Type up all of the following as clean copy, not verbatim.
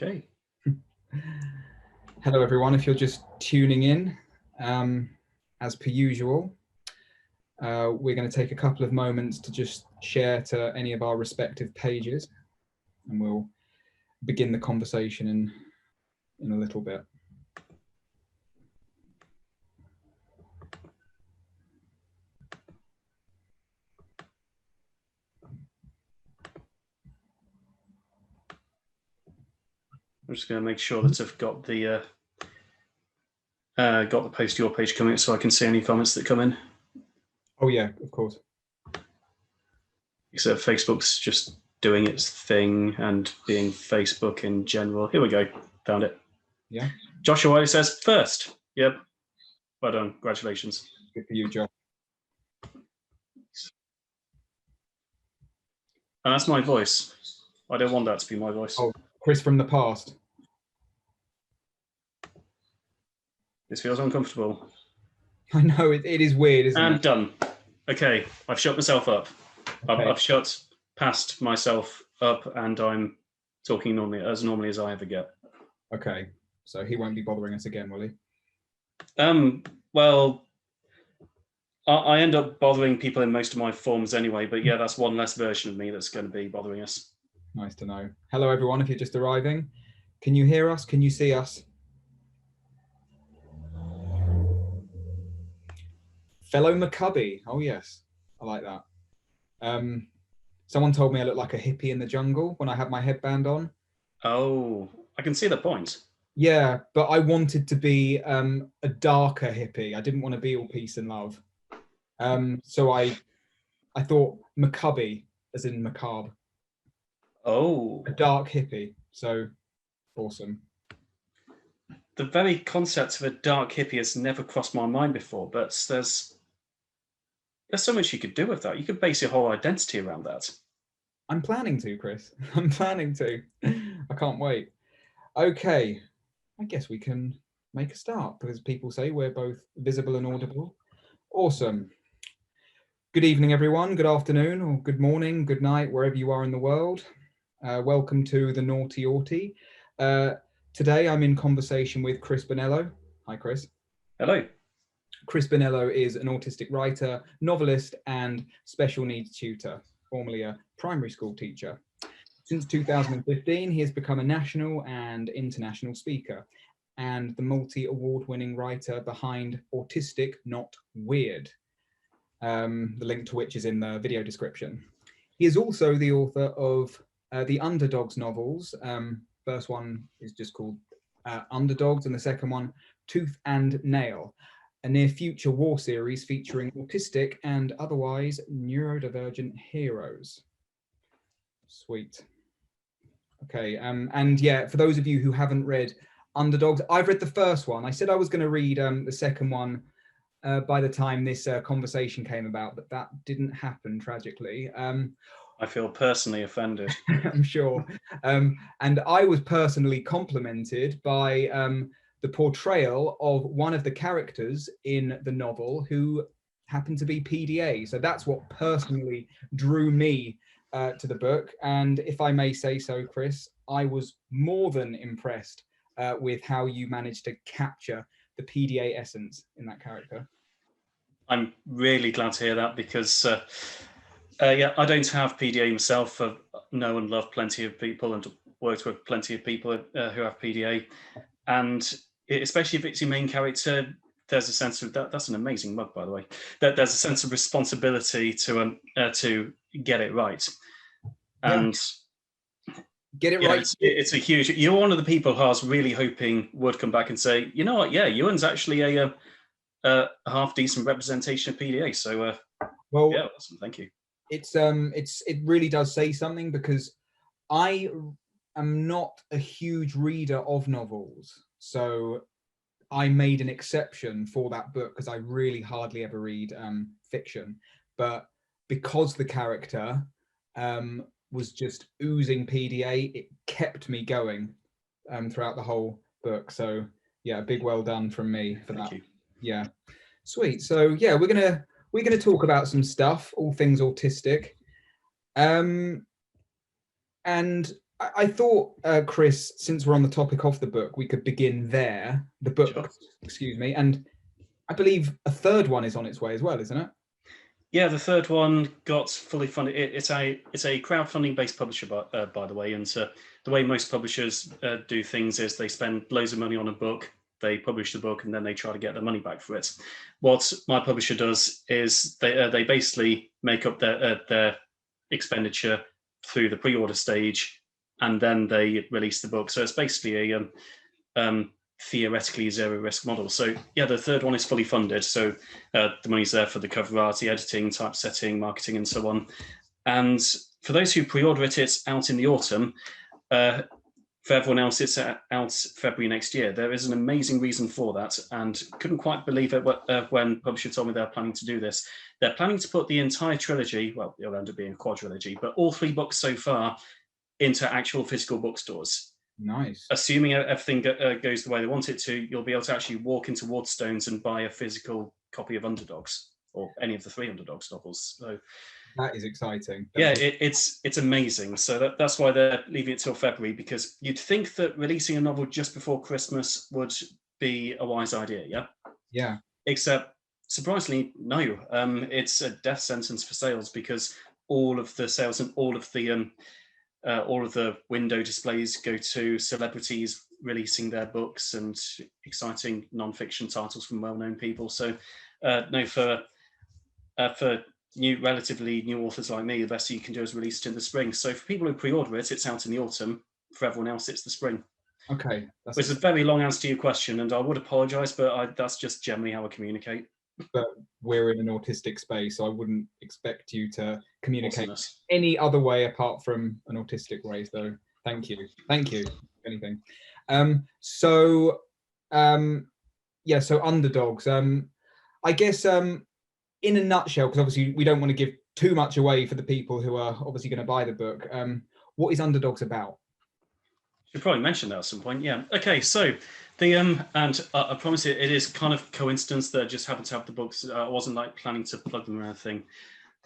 Okay. Hello, everyone. If you're just tuning in, as per usual, we're going to take a couple of moments to just share to any of our respective pages, and we'll begin the conversation in a little bit. I'm just going to make sure that I've got the post to your page coming so I can see any comments that come in. Oh yeah, of course. Except Facebook's just doing its thing and being Facebook in general. Here we go. Found it. Yeah. Joshua Wiley says first. Yep. Well done. Congratulations. Good for you, Josh. And that's my voice. I don't want that to be my voice. Oh, Chris from the past. This feels uncomfortable. I know, it is weird, isn't it? And done. Okay, I've shut myself up. Okay. I've shut past myself up and I'm talking normally as I ever get. Okay, so he won't be bothering us again, will he? Well, I end up bothering people in most of my forms anyway, but yeah, that's one less version of me that's going to be bothering us. Nice to know. Hello, everyone, if you're just arriving. Can you hear us? Can you see us? Fellow Maccabi. Oh, yes. I like that. Someone told me I look like a hippie in the jungle when I had my headband on. Oh, I can see the point. Yeah, but I wanted to be a darker hippie. I didn't want to be all peace and love. So I thought Maccabi, as in macabre. Oh. A dark hippie. So awesome. The very concept of a dark hippie has never crossed my mind before, but there's so much you could do with that. You could base your whole identity around that. I'm planning to, Chris. I'm planning to. I can't wait. Okay, I guess we can make a start because people say we're both visible and audible. Awesome. Good evening, everyone. Good afternoon, or good morning, good night, wherever you are in the world. Welcome to the Naughty Autie. Today I'm in conversation with Chris Bonnello. Hi, Chris. Hello. Chris Bonnello is an autistic writer, novelist, and special needs tutor, formerly a primary school teacher. Since 2015, he has become a national and international speaker and the multi-award-winning writer behind Autistic Not Weird, the link to which is in the video description. He is also the author of the Underdogs novels. First one is just called Underdogs, and the second one, Tooth and Nail, a near future war series featuring autistic and otherwise neurodivergent heroes. Sweet. Okay, and yeah, for those of you who haven't read Underdogs, I've read the first one. I said I was going to read the second one by the time this conversation came about, but that didn't happen, tragically. I feel personally offended. I'm sure. And I was personally complimented by the portrayal of one of the characters in the novel who happened to be PDA. So that's what personally drew me to the book. And if I may say so, Chris, I was more than impressed with how you managed to capture the PDA essence in that character. I'm really glad to hear that because, yeah, I don't have PDA myself. I know and love plenty of people and worked with plenty of people who have PDA. And especially if it's your main character, there's a sense of that's an amazing mug, by the way. That there's a sense of responsibility to get it right, and get it right. It's a huge. You're one of the people who I was really hoping would come back and say, you know what, yeah, Ewan's actually a half decent representation of PDA. So, well, yeah, awesome, thank you. It really does say something because I am not a huge reader of novels, so I made an exception for that book because I really hardly ever read fiction. But because the character was just oozing PDA, it kept me going throughout the whole book. So yeah, big well done from me for that. Yeah, sweet. So yeah, we're gonna talk about some stuff, all things autistic. And I thought, Chris, since we're on the topic of the book, we could begin there. The book, Sure. excuse me, and I believe a third one is on its way as well, isn't it? Yeah, the third one got fully funded. It's a crowdfunding based publisher, by the way. And the way most publishers do things is they spend loads of money on a book, they publish the book, and then they try to get their money back for it. What my publisher does is they basically make up their expenditure through the pre-order stage, and then they release the book. So it's basically a theoretically zero risk model. So yeah, the third one is fully funded. So the money's there for the cover art, the editing, typesetting, marketing, and so on. And for those who pre-order it, it's out in the autumn. For everyone else, it's out February next year. There is an amazing reason for that, and couldn't quite believe it when publisher told me they're planning to do this. They're planning to put the entire trilogy, well, it'll end up being a quadrilogy, but all 3 books so far into actual physical bookstores. Nice. Assuming everything goes the way they want it to, you'll be able to actually walk into Waterstones and buy a physical copy of Underdogs, or any of the 3 Underdogs novels. So that is exciting. Yeah, it's amazing. So that's why they're leaving it till February, because you'd think that releasing a novel just before Christmas would be a wise idea, yeah? Yeah. Except, surprisingly, no. It's a death sentence for sales, because all of the sales and all of the window displays go to celebrities releasing their books and exciting non-fiction titles from well-known people. So no, for relatively new authors like me, the best you can do is release it in the spring. So for people who pre-order it, it's out in the autumn. For everyone else, it's the spring. Okay. It's a very long answer to your question, and I would apologise, but that's just generally how I communicate. But we're in an autistic space, so I wouldn't expect you to communicate Awesomeness. any other way apart from an autistic way. So thank you. If anything. So Underdogs. I guess in a nutshell, because obviously we don't want to give too much away for the people who are obviously going to buy the book. What is Underdogs about? Should probably mention that at some point. Yeah. Okay. So and I promise it is kind of coincidence that I just happened to have the books. I wasn't like planning to plug them or anything.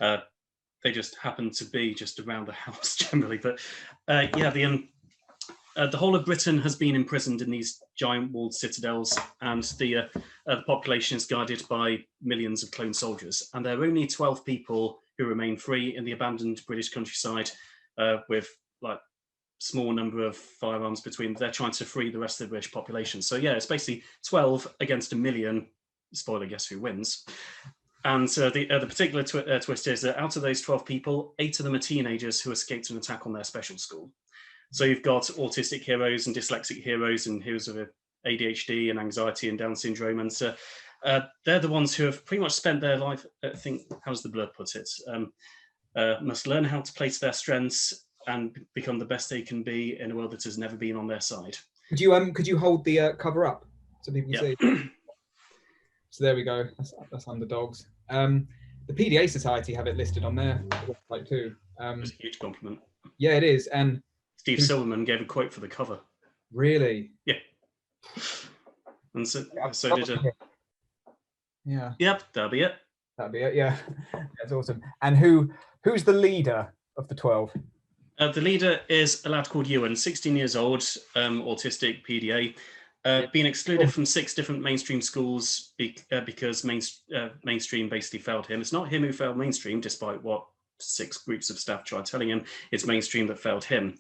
They just happened to be just around the house generally. But yeah, the whole of Britain has been imprisoned in these giant walled citadels, and the population is guarded by millions of clone soldiers. And there are only 12 people who remain free in the abandoned British countryside, with like small number of firearms between. They're trying to free the rest of the British population. So yeah, it's basically 12 against a million. Spoiler, guess who wins? And the particular twist is that out of those 12 people, 8 of them are teenagers who escaped an attack on their special school. So you've got autistic heroes and dyslexic heroes and heroes of ADHD and anxiety and Down syndrome. And they're the ones who have pretty much spent their life, I think, how's the blurb put it? Must learn how to play to their strengths and become the best they can be in a world that has never been on their side. Could you hold the cover up so people can see? So there we go. That's Underdogs. The PDA Society have it listed on their website too. It's a huge compliment. Yeah, it is. And Steve Silverman gave a quote for the cover. Really? Yeah. And so did a. Yeah. Yep, that'll be it. That'll be it. Yeah, that's awesome. And who's the leader of the 12? The leader is a lad called Ewan, 16 years old, autistic, PDA. Being excluded from 6 different mainstream schools because mainstream basically failed him. It's not him who failed mainstream, despite what 6 groups of staff tried telling him. It's mainstream that failed him.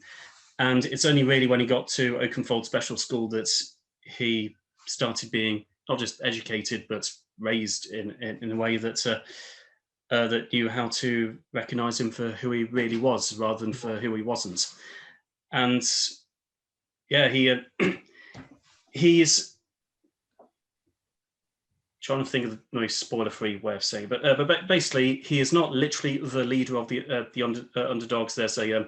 And it's only really when he got to Oakenfold Special School that he started being not just educated, but raised in a way that that knew how to recognize him for who he really was rather than for who he wasn't. And yeah, he's trying to think of the most spoiler-free way of saying it, but basically he is not literally the leader of the Underdogs. There's a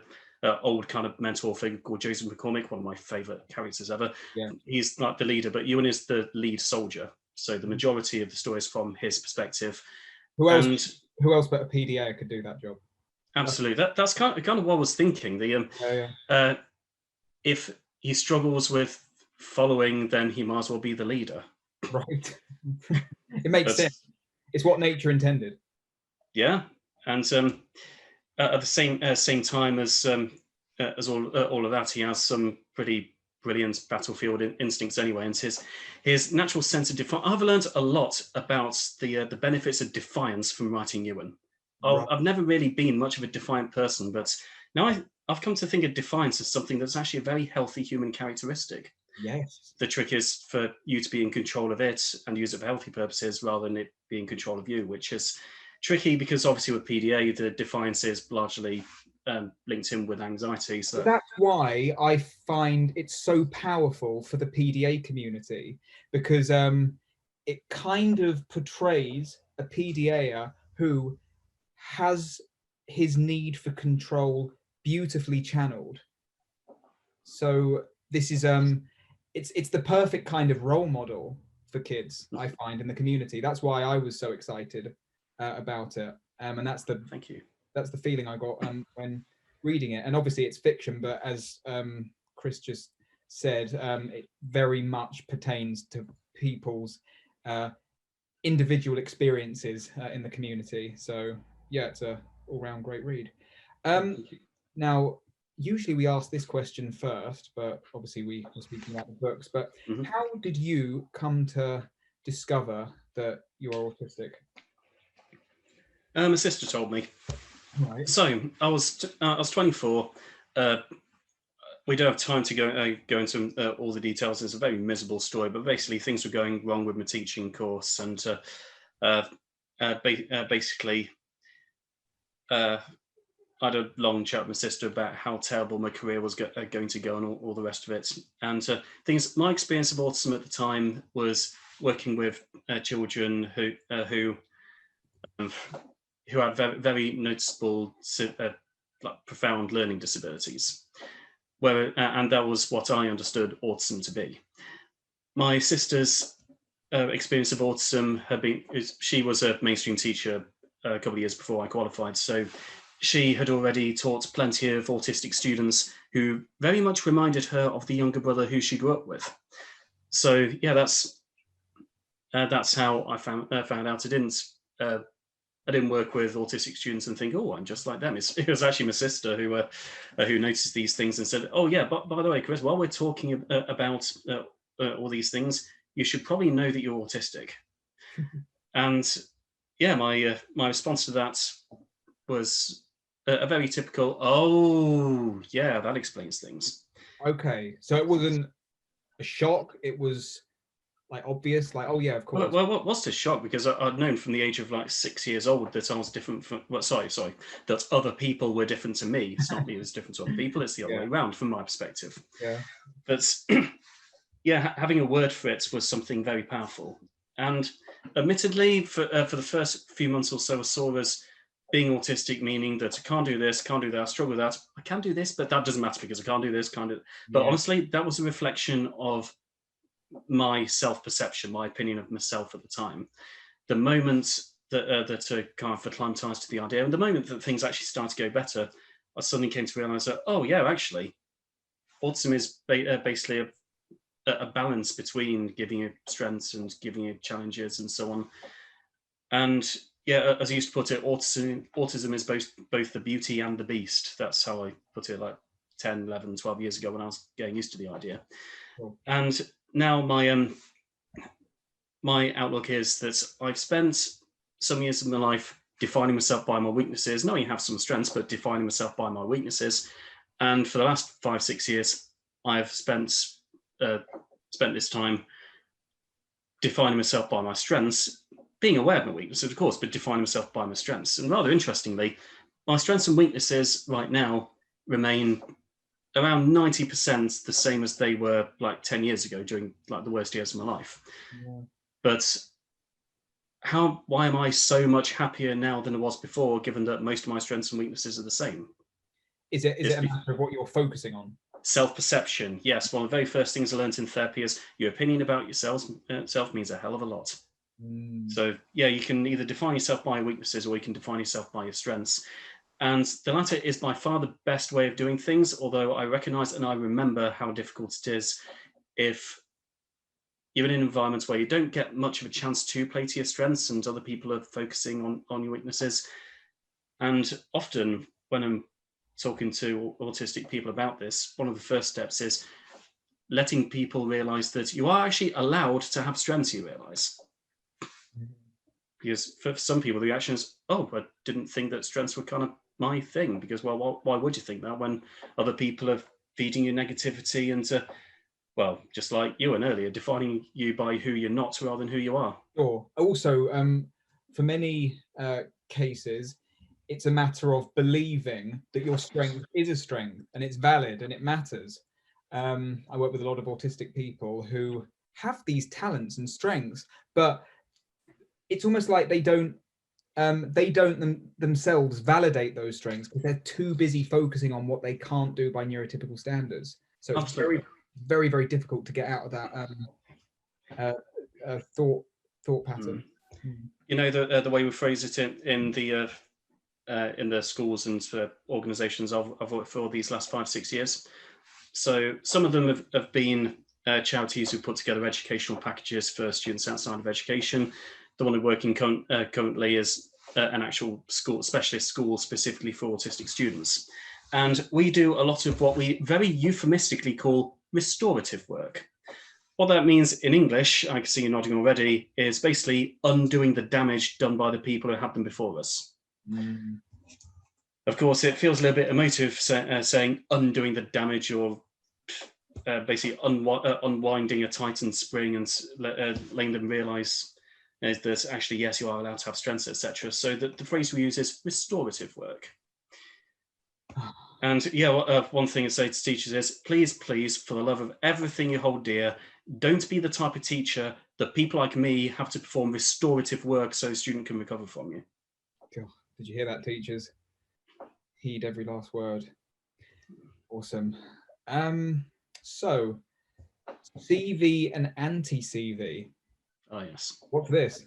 old kind of mentor figure called Joseph McCormick, one of my favorite characters ever. Yeah. He's not the leader, but Ewan is the lead soldier. So the majority of the story is from his perspective. Who else but a PDA could do that job? Absolutely. That's kind of what I was thinking. If he struggles with following, then he might as well be the leader. Right. It makes sense. It's what nature intended. Yeah. And at the same time as as all of that, he has some pretty brilliant battlefield instincts anyway, and his natural sense of defiance. I've learned a lot about the benefits of defiance from writing Ewan. Right. I've never really been much of a defiant person, but now I've come to think of defiance as something that's actually a very healthy human characteristic. Yes. The trick is for you to be in control of it and use it for healthy purposes rather than it be in control of you, which is tricky because obviously with PDA, the defiance is largely linked in with anxiety. So that's why I find it so powerful for the PDA community, because it kind of portrays a PDAer who has his need for control beautifully channeled. So this is it's the perfect kind of role model for kids, I find, in the community. That's why I was so excited about it, and that's the thank you. That's the feeling I got when reading it. And obviously it's fiction, but as Chris just said, it very much pertains to people's individual experiences in the community. So yeah, it's a all-round great read. Now, usually we ask this question first, but obviously we were speaking about the books, but how did you come to discover that you are autistic? My sister told me. Right. So I was 24. We don't have time to go into all the details. It's a very miserable story, but basically things were going wrong with my teaching course, and basically I had a long chat with my sister about how terrible my career was going to go and all the rest of it. And my experience of autism at the time was working with children who had very, very noticeable, like profound learning disabilities. And that was what I understood autism to be. My sister's experience of autism she was a mainstream teacher a couple of years before I qualified, so she had already taught plenty of autistic students who very much reminded her of the younger brother who she grew up with. So yeah, that's how I found out. I didn't work with autistic students and think, oh, I'm just like them. It was actually my sister who noticed these things and said, oh yeah, but by the way, Chris, while we're talking about all these things, you should probably know that you're autistic. And yeah, my response to that was a very typical, oh yeah, that explains things. Okay, so it wasn't a shock, it was like obvious, like, oh yeah, of course. Well, what was a shock, because I'd known from the age of like 6 years old that I was different from, that other people were different to me. It's not me who's different to other people, it's the other way around from my perspective. Yeah. But yeah, having a word for it was something very powerful. And admittedly, for the first few months or so, I saw as being autistic, meaning that I can't do this, can't do that, I struggle with that. I can do this, but that doesn't matter because I can't do this, can't do it. But honestly, that was a reflection of my self-perception, my opinion of myself at the time. The moment that kind of acclimatized to the idea, and the moment that things actually started to go better, I suddenly came to realize that, oh yeah, actually, autism is basically a balance between giving you strengths and giving you challenges and so on. And yeah, as I used to put it, autism is both the beauty and the beast. That's how I put it like 10, 11, 12 years ago when I was getting used to the idea. Cool. And now my outlook is that I've spent some years of my life defining myself by my weaknesses, knowing I have some strengths, but defining myself by my weaknesses. And for the last 5, 6 years, I've spent this time defining myself by my strengths, being aware of my weaknesses, of course, but defining myself by my strengths. And rather interestingly, my strengths and weaknesses right now remain around 90% the same as they were like 10 years ago during like the worst years of my life. Yeah. But why am I so much happier now than I was before, given that most of my strengths and weaknesses are the same? Is it a matter of what you're focusing on? Self-perception, yes. One of the very first things I learned in therapy is your opinion about yourself means a hell of a lot. So yeah, you can either define yourself by your weaknesses or you can define yourself by your strengths. And the latter is by far the best way of doing things, although I recognize and I remember how difficult it is if you're in an environment where you don't get much of a chance to play to your strengths and other people are focusing on your weaknesses. And often when I'm talking to autistic people about this, one of the first steps is letting people realize that you are actually allowed to have strengths, you realize. Because for some people, the reaction is, oh, I didn't think that strengths were kind of my thing. Because, well, why would you think that when other people are feeding you negativity and, well, just like you and earlier, defining you by who you're not rather than who you are. Sure. Also, for many cases, it's a matter of believing that your strength is a strength and it's valid and it matters. I work with a lot of autistic people who have these talents and strengths, but it's almost like they don't themselves validate those strengths because they're too busy focusing on what they can't do by neurotypical standards. So it's very, very, very difficult to get out of that thought pattern. You know, the way we phrase it in the schools and organisations I've worked for these last 5-6 years. So some of them have been charities who put together educational packages for students outside of education. The one we're working currently is an actual school, specialist school specifically for autistic students. And we do a lot of what we very euphemistically call restorative work. What that means in English, I can see you nodding already, is basically undoing the damage done by the people who had them before us. Of course, it feels a little bit emotive saying undoing the damage, or basically unwinding a tightened spring and letting them realise that actually, yes, you are allowed to have strengths, etc. So the phrase we use is restorative work. And yeah, one thing I say to teachers is, please, for the love of everything you hold dear, don't be the type of teacher that people like me have to perform restorative work so a student can recover from you. Did you hear that, teachers? Heed every last word. Awesome. So, CV and anti-CV. Oh, yes. What's this?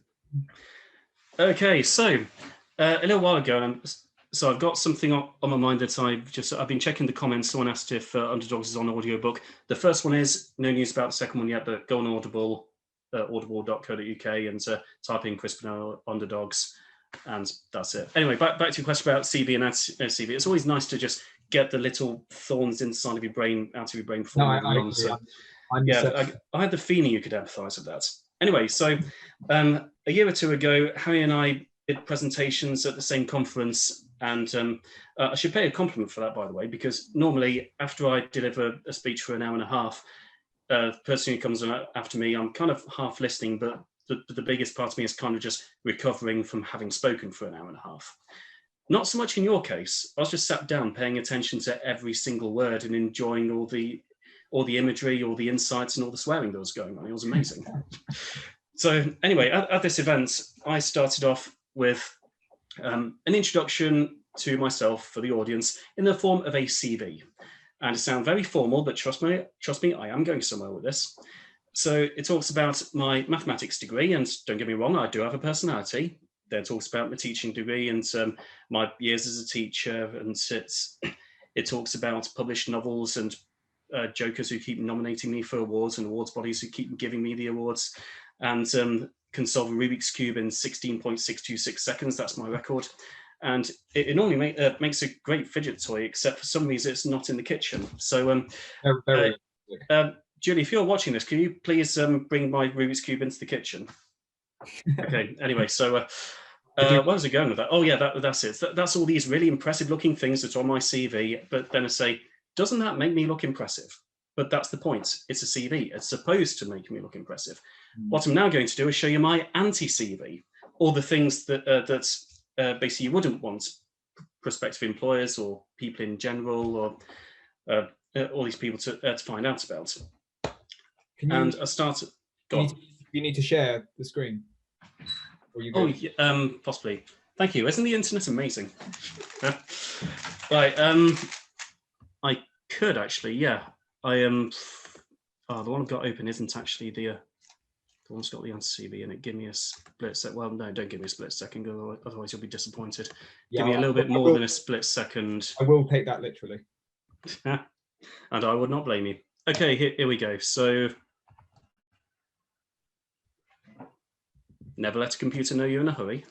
Okay, so a little while ago, so I've got something on my mind that I've been checking the comments. Someone asked if Underdogs is on audiobook. The first one is no news about the second one yet, but go on Audible, audible.co.uk, and type in Chris Bonnello Underdogs, and that's it. Anyway, back to your question about CV and anti-CV. It's always nice to just get the little thorns inside of your brain out of your brain before moving on. So, I had the feeling you could empathise with that. Anyway, so a year or two ago, Harry and I did presentations at the same conference, and I should pay a compliment for that, by the way, because normally after I deliver a speech for an hour and a half, the person who comes after me, I'm kind of half listening, but the biggest part of me is kind of just recovering from having spoken for an hour and a half. Not so much in your case. I was just sat down paying attention to every single word and enjoying all the imagery, all the insights, and all the swearing that was going on. It was amazing. So anyway, at this event, I started off with an introduction to myself for the audience in the form of a CV. And it sounds very formal, but trust me, I am going somewhere with this. So it talks about my mathematics degree, and don't get me wrong, I do have a personality. Then it talks about my teaching degree and my years as a teacher, and it talks about published novels and jokers who keep nominating me for awards and awards bodies who keep giving me the awards, and can solve a Rubik's Cube in 16.626 seconds. That's my record. And it normally makes a great fidget toy, except for some reason it's not in the kitchen. So, Julie, if you're watching this, can you please bring my Rubik's Cube into the kitchen? Okay, anyway, so where was I going with that? Oh yeah, that's it. That's all these really impressive looking things that are on my CV, but then I say, doesn't that make me look impressive? But that's the point. It's a CV. It's supposed to make me look impressive. What I'm now going to do is show you my anti-CV, all the things that basically you wouldn't want prospective employers or people in general, or all these people to find out about. And I started. You need to share the screen. Possibly. Thank you. Isn't the internet amazing? Right. I could actually, yeah. I am. The one I've got open isn't actually the one's got the anti-CV in it. Give me a split second. Well, no, don't give me a split second, otherwise you'll be disappointed. Yeah, give me a little bit more than a split second. I will take that literally. And I would not blame you. Okay, here we go. So, never let a computer know you're in a hurry.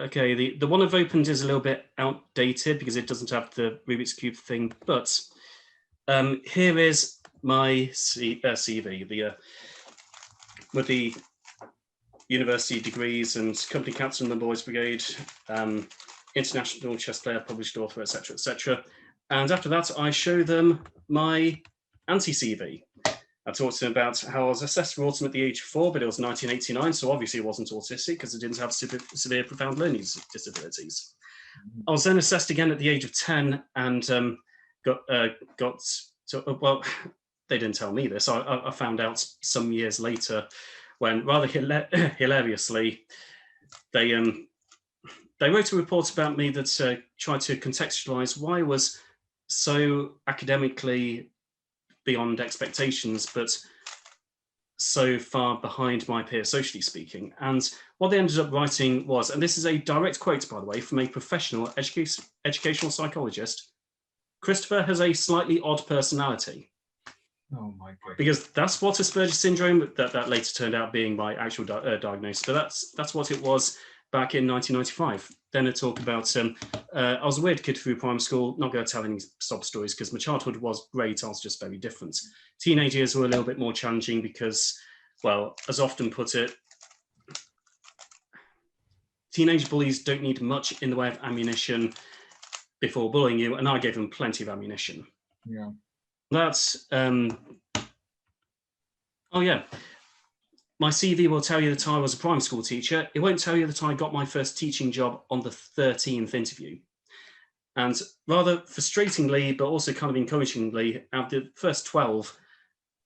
Okay, the one I've opened is a little bit outdated because it doesn't have the Rubik's Cube thing, but here is my CV, with the university degrees and company captain in the Boys Brigade, international chess player, published author, etc., etc. And after that, I show them my anti-CV. I talked to them about how I was assessed for autism at the age of 4, but it was 1989, so obviously it wasn't autistic because I didn't have severe profound learning disabilities. I was then assessed again at the age of 10 and got to, well, they didn't tell me this. I found out some years later when, rather hilariously, they wrote a report about me that tried to contextualize why I was so academically beyond expectations, but so far behind my peers, socially speaking. And what they ended up writing was, and this is a direct quote, by the way, from a professional educational psychologist, Christopher has a slightly odd personality. Oh my God. Because that's what Asperger's syndrome, that later turned out being my actual diagnosis, but that's what it was back in 1995. Then I talk about, I was a weird kid through primary school, not going to tell any sob stories because my childhood was great, I was just very different. Teenage years were a little bit more challenging because, well, as often put it, teenage bullies don't need much in the way of ammunition before bullying you, and I gave them plenty of ammunition. Yeah. That's, oh yeah, my CV will tell you that I was a primary school teacher. It won't tell you that I got my first teaching job on the 13th interview. And rather frustratingly, but also kind of encouragingly, out of the first 12,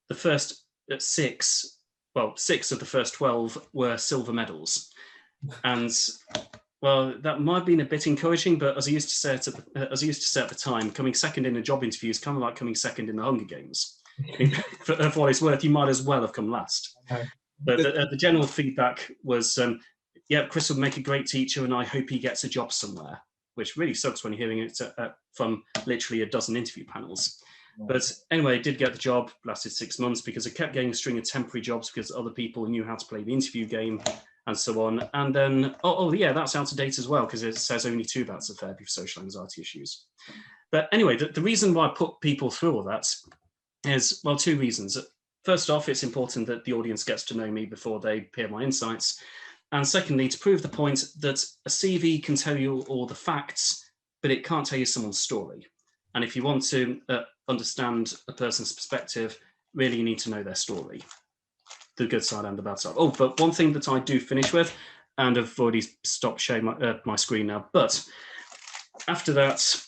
the first 6, well, 6 of the first 12 were silver medals. And well, that might have been a bit encouraging, but as I used to say at the time, coming second in a job interview is kind of like coming second in the Hunger Games. for what it's worth, you might as well have come last. Okay. But the general feedback was, yeah, Chris would make a great teacher and I hope he gets a job somewhere, which really sucks when you're hearing it from literally a dozen interview panels. Yeah. But anyway, I did get the job, lasted 6 months because I kept getting a string of temporary jobs because other people knew how to play the interview game and so on. And then, oh yeah, that's out of date as well because it says only 2 bouts of therapy for social anxiety issues. But anyway, the reason why I put people through all that is, well, 2 reasons. First off, it's important that the audience gets to know me before they hear my insights. And secondly, to prove the point that a CV can tell you all the facts, but it can't tell you someone's story. And if you want to understand a person's perspective, really you need to know their story, the good side and the bad side. Oh, but one thing that I do finish with, and I've already stopped sharing my screen now, but after that,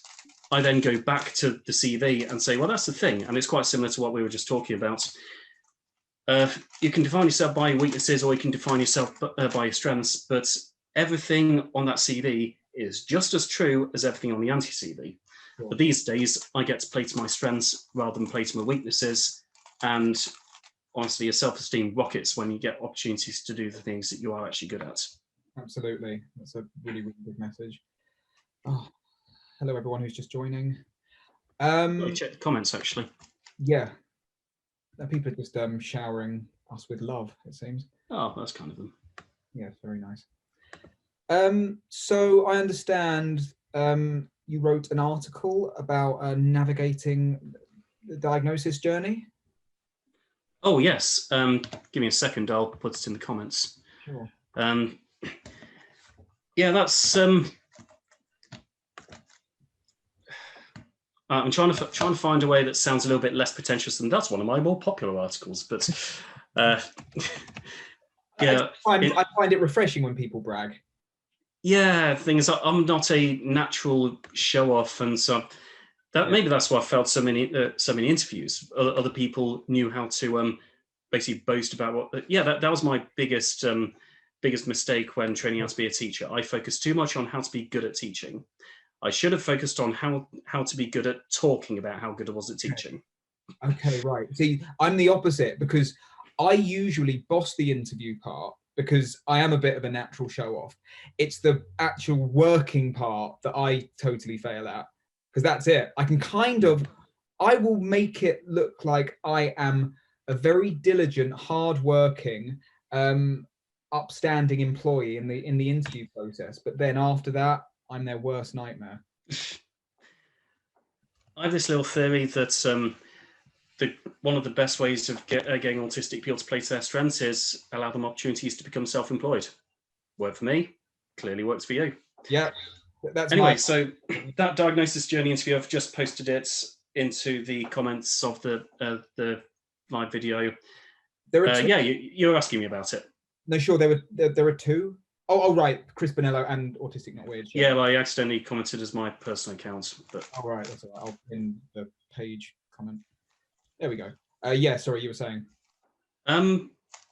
I then go back to the CV and say, well, that's the thing. And it's quite similar to what we were just talking about. You can define yourself by your weaknesses or you can define yourself by your strengths, but everything on that CV is just as true as everything on the anti-CV. Sure. But these days, I get to play to my strengths rather than play to my weaknesses. And honestly, your self-esteem rockets when you get opportunities to do the things that you are actually good at. Absolutely. That's a really, really good message. Oh, hello, everyone who's just joining. Check the comments, actually. Yeah. People are just showering us with love, it seems. Oh, that's kind of them. Yeah, very nice. So I understand you wrote an article about navigating the diagnosis journey. Oh, yes. Give me a second, I'll put it in the comments. Sure. Yeah, that's... I'm trying to find a way that sounds a little bit less pretentious than that's one of my more popular articles, but yeah, I find it refreshing when people brag. Yeah, the thing is, I'm not a natural show-off, and so that maybe that's why I felt so many interviews. Other people knew how to basically boast about what. Yeah, that was my biggest mistake when training how to be a teacher. I focused too much on how to be good at teaching. I should have focused on how to be good at talking about how good I was at teaching. Okay, right. See, I'm the opposite because I usually boss the interview part because I am a bit of a natural show-off. It's the actual working part that I totally fail at because that's it. I will make it look like I am a very diligent, hard-working, upstanding employee in the interview process, but then after that, I'm their worst nightmare. I have this little theory that one of the best ways of getting autistic people to play to their strengths is allow them opportunities to become self-employed. Worked for me, clearly works for you. Yeah, that's anyway. So that diagnosis journey interview, I've just posted it into the comments of the live video. There are two. Yeah, you're asking me about it. No, sure. There are two. Oh, right. Chris Bonnello and Autistic Not Weird. Yeah, well, I accidentally commented as my personal account. But oh, right. That's all right. I'll pin the page comment. There we go. Yeah, sorry, you were saying.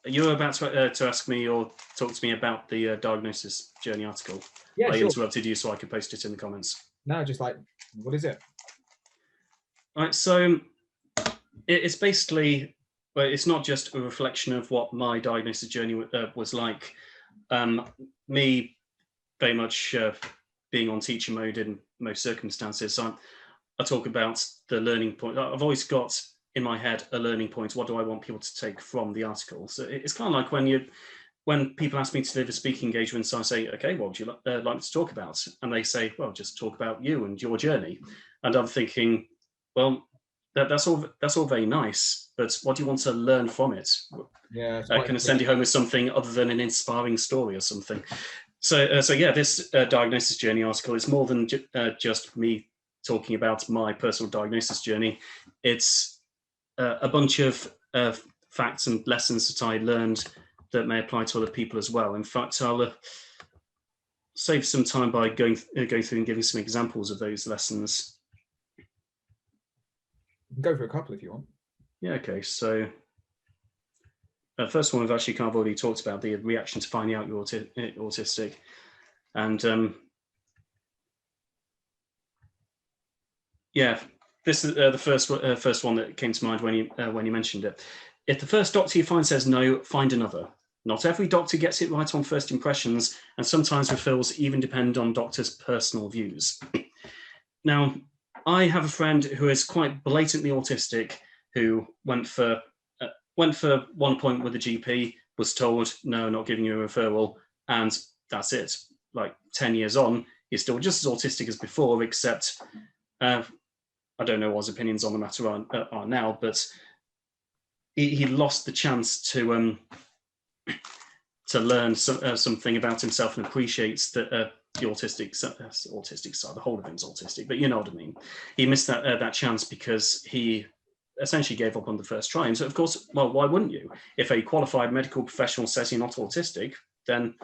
You were about to ask me or talk to me about the diagnosis journey article. Yeah, I sure. interrupted you so I could post it in the comments. No, just like, what is it? All right, so it's basically, well, it's not just a reflection of what my diagnosis journey was like. Me very much being on teacher mode in most circumstances. So I talk about the learning point. I've always got in my head a learning point. What do I want people to take from the article? So it's kind of like when people ask me to deliver speaking engagements, I say, okay, what would you like to talk about? And they say, well, just talk about you and your journey. And I'm thinking, well, that's all very nice, but what do you want to learn from it? Yeah, can I send you home with something other than an inspiring story or something? So yeah, this diagnosis journey article is more than just me talking about my personal diagnosis journey. It's a bunch of facts and lessons that I learned that may apply to other people as well. In fact, I'll save some time by going through and giving some examples of those lessons. Go for a couple if you want. Yeah, okay. So first one I've actually kind of already talked about, the reaction to finding out you're autistic. And yeah, this is the first one that came to mind when you mentioned it. If the first doctor you find says no, find another. Not every doctor gets it right on first impressions, and sometimes referrals even depend on doctors' personal views. Now, I have a friend who is quite blatantly autistic, who went for one point with a GP, was told, no, not giving you a referral, and that's it. Like 10 years on, he's still just as autistic as before, except I don't know what his opinions on the matter are now, but he lost the chance to learn something about himself and appreciates that the autistic side, the whole of him's autistic, but you know what I mean. He missed that chance because he essentially gave up on the first try. And so, of course, well, why wouldn't you? If a qualified medical professional says you're not autistic, then,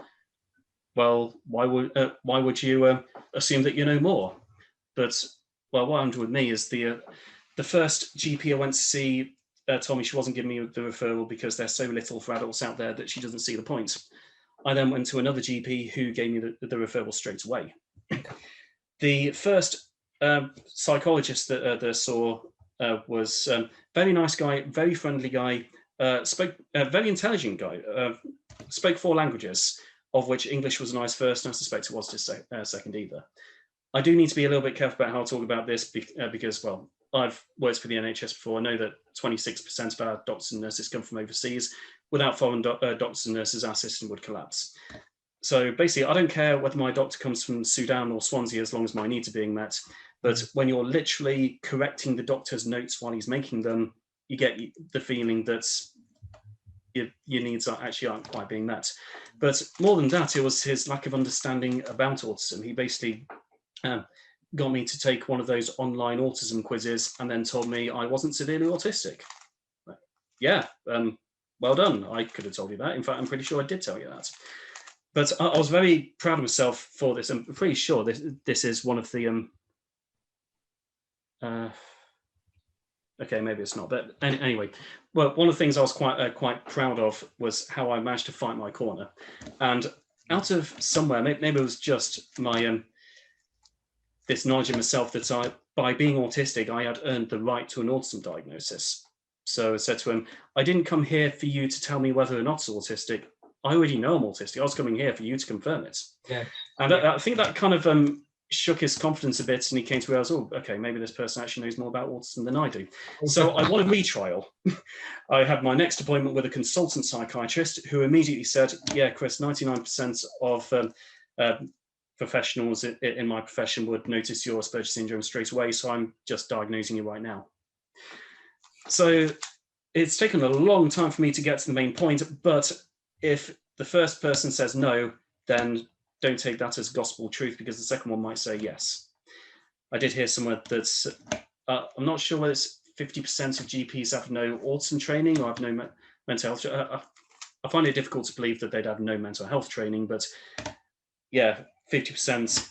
well, why would you assume that you know more? But, well, what happened with me is the first GP I went to see told me she wasn't giving me the referral because there's so little for adults out there that she doesn't see the point. I then went to another GP who gave me the referral straight away. The first psychologist that I saw was a very nice guy, very friendly guy, spoke very intelligent guy, spoke 4 languages, of which English was a nice first, and I suspect it was his second either. I do need to be a little bit careful about how I talk about this because, well, I've worked for the NHS before. I know that 26% of our doctors and nurses come from overseas. Without foreign doctors and nurses, our system would collapse. So basically, I don't care whether my doctor comes from Sudan or Swansea as long as my needs are being met. But when you're literally correcting the doctor's notes while he's making them, you get the feeling that your needs aren't quite being met. But more than that, it was his lack of understanding about autism. He basically got me to take one of those online autism quizzes and then told me I wasn't severely autistic. Yeah, well done. I could have told you that. In fact, I'm pretty sure I did tell you that. But I was very proud of myself for this. I'm pretty sure this is one of the okay, maybe it's not, but anyway, well, one of the things I was quite proud of was how I managed to fight my corner. And out of somewhere, maybe it was just my this knowledge of myself that by being autistic, I had earned the right to an autism diagnosis. So I said to him, I didn't come here for you to tell me whether or not it's autistic. I already know I'm autistic. I was coming here for you to confirm it. Yeah. And I think that kind of shook his confidence a bit, and he came to realize, oh, okay, maybe this person actually knows more about autism than I do. So I want a retrial. I had my next appointment with a consultant psychiatrist who immediately said, yeah, Chris, 99% of professionals in my profession would notice your Asperger's syndrome straight away, so I'm just diagnosing you right now. So it's taken a long time for me to get to the main point, but if the first person says no, then don't take that as gospel truth, because the second one might say yes. I did hear somewhere that I'm not sure whether it's 50% of GPs have no autism training or have no mental health. I find it difficult to believe that they'd have no mental health training, but yeah, 50%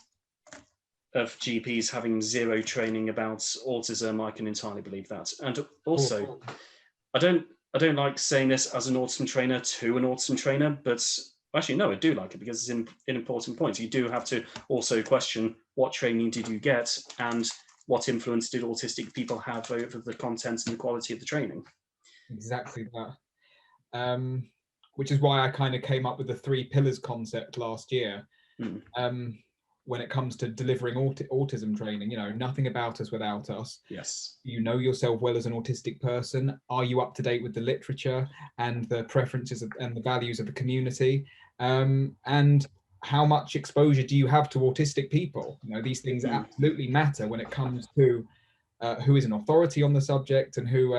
of GPs having zero training about autism, I can entirely believe that. And also, I don't like saying this as an autism trainer to an autism trainer, but actually, no, I do like it, because it's an important point. You do have to also question, what training did you get, and what influence did autistic people have over the content and the quality of the training? Exactly that. Which is why I kind of came up with the 3 pillars concept last year. When it comes to delivering autism training, nothing about us without us. Yes. You know yourself well as an autistic person. Are you up to date with the literature and the preferences and the values of the community? And how much exposure do you have to autistic people? These things absolutely matter when it comes to who is an authority on the subject and who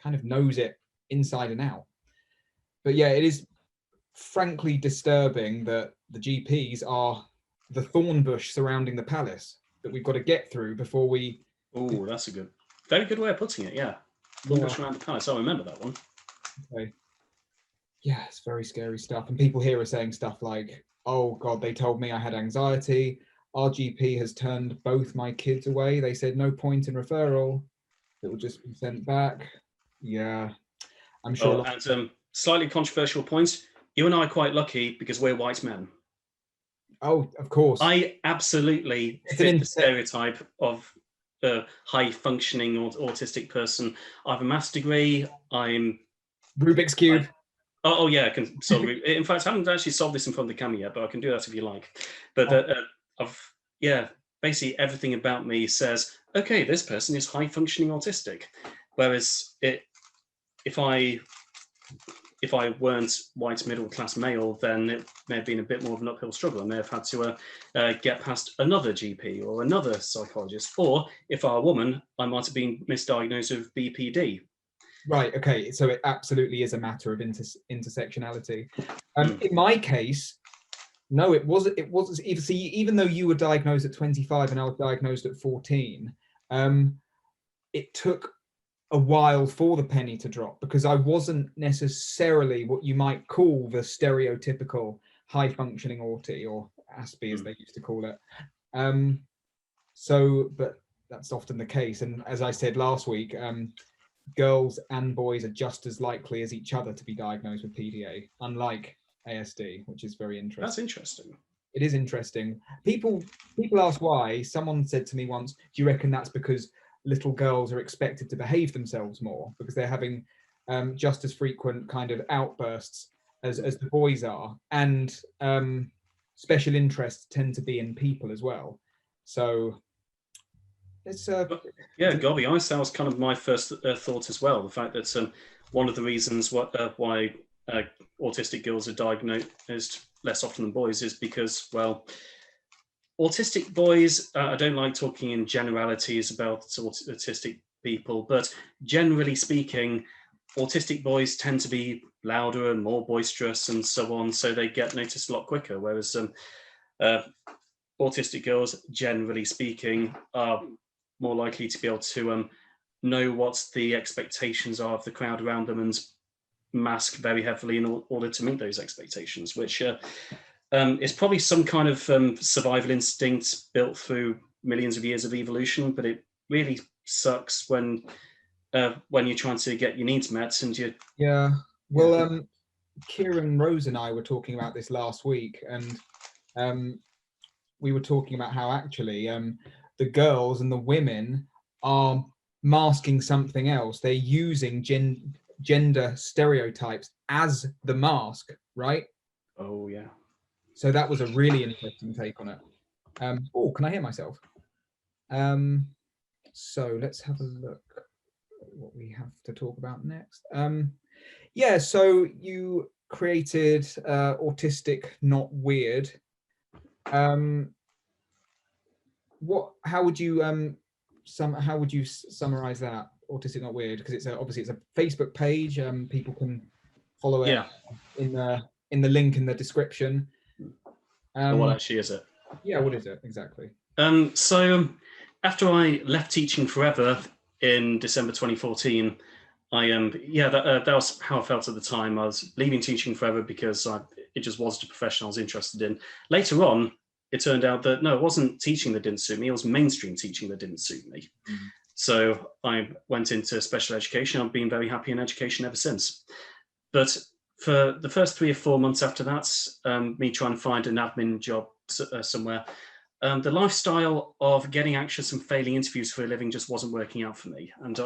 kind of knows it inside and out. But yeah, it is frankly disturbing that the GPs are the thorn bush surrounding the palace that we've got to get through before we... Oh, that's a very good way of putting it, yeah. Thorn bush around the palace, I remember that one. Okay. Yeah, it's very scary stuff. And people here are saying stuff like, oh God, they told me I had anxiety. Our GP has turned both my kids away. They said no point in referral. It will just be sent back. Yeah, I'm sure. And slightly controversial point. You and I are quite lucky because we're white men. Oh, of course. I absolutely fit the stereotype of a high-functioning autistic person. I have a maths degree. I'm Rubik's Cube. Oh yeah, I can solve it. In fact, I haven't actually solved this in front of the camera yet, but I can do that if you like. But basically everything about me says, okay, this person is high-functioning autistic. Whereas if I weren't white middle-class male, then it may have been a bit more of an uphill struggle. I may have had to get past another GP or another psychologist. Or if I were a woman, I might have been misdiagnosed with BPD. Right, okay, so it absolutely is a matter of intersectionality. In my case, no, it wasn't even though you were diagnosed at 25 and I was diagnosed at 14, it took a while for the penny to drop, because I wasn't necessarily what you might call the stereotypical high-functioning Autie, or Aspie as they used to call it. But that's often the case, and as I said last week, girls and boys are just as likely as each other to be diagnosed with PDA, unlike ASD, which is very interesting. That's interesting. It is interesting. People ask why. Someone said to me once, do you reckon that's because little girls are expected to behave themselves more because they're having just as frequent kind of outbursts as the boys are, and special interests tend to be in people as well. So it's yeah, gotta be honest, that was kind of my first thought as well. The fact that one of the reasons why autistic girls are diagnosed less often than boys is because, well, autistic boys, I don't like talking in generalities about autistic people, but generally speaking, autistic boys tend to be louder and more boisterous and so on, so they get noticed a lot quicker, whereas autistic girls, generally speaking, are more likely to be able to know what the expectations are of the crowd around them and mask very heavily in order to meet those expectations, which is probably some kind of survival instinct built through millions of years of evolution, but it really sucks when you're trying to get your needs met and you... Yeah, well, Kieran, Rose and I were talking about this last week, and we were talking about how actually the girls and the women are masking something else. They're using gender stereotypes as the mask, right? Oh, yeah. So that was a really interesting take on it. Oh, can I hear myself? So let's have a look at what we have to talk about next. Yeah, so you created Autistic Not Weird. How would you summarize that, Autistic Not Weird? Because it's obviously it's a Facebook page. People can follow it in the link in the description. What actually is it? Yeah, what is it exactly? So after I left teaching forever in December 2014, that was how I felt at the time. I was leaving teaching forever because it just wasn't a profession I was interested in. Later on, it turned out that no, it wasn't teaching that didn't suit me, it was mainstream teaching that didn't suit me. So I went into special education. I've been very happy in education ever since. But for the first 3 or 4 months after that, me trying to find an admin job somewhere, the lifestyle of getting anxious and failing interviews for a living just wasn't working out for me. And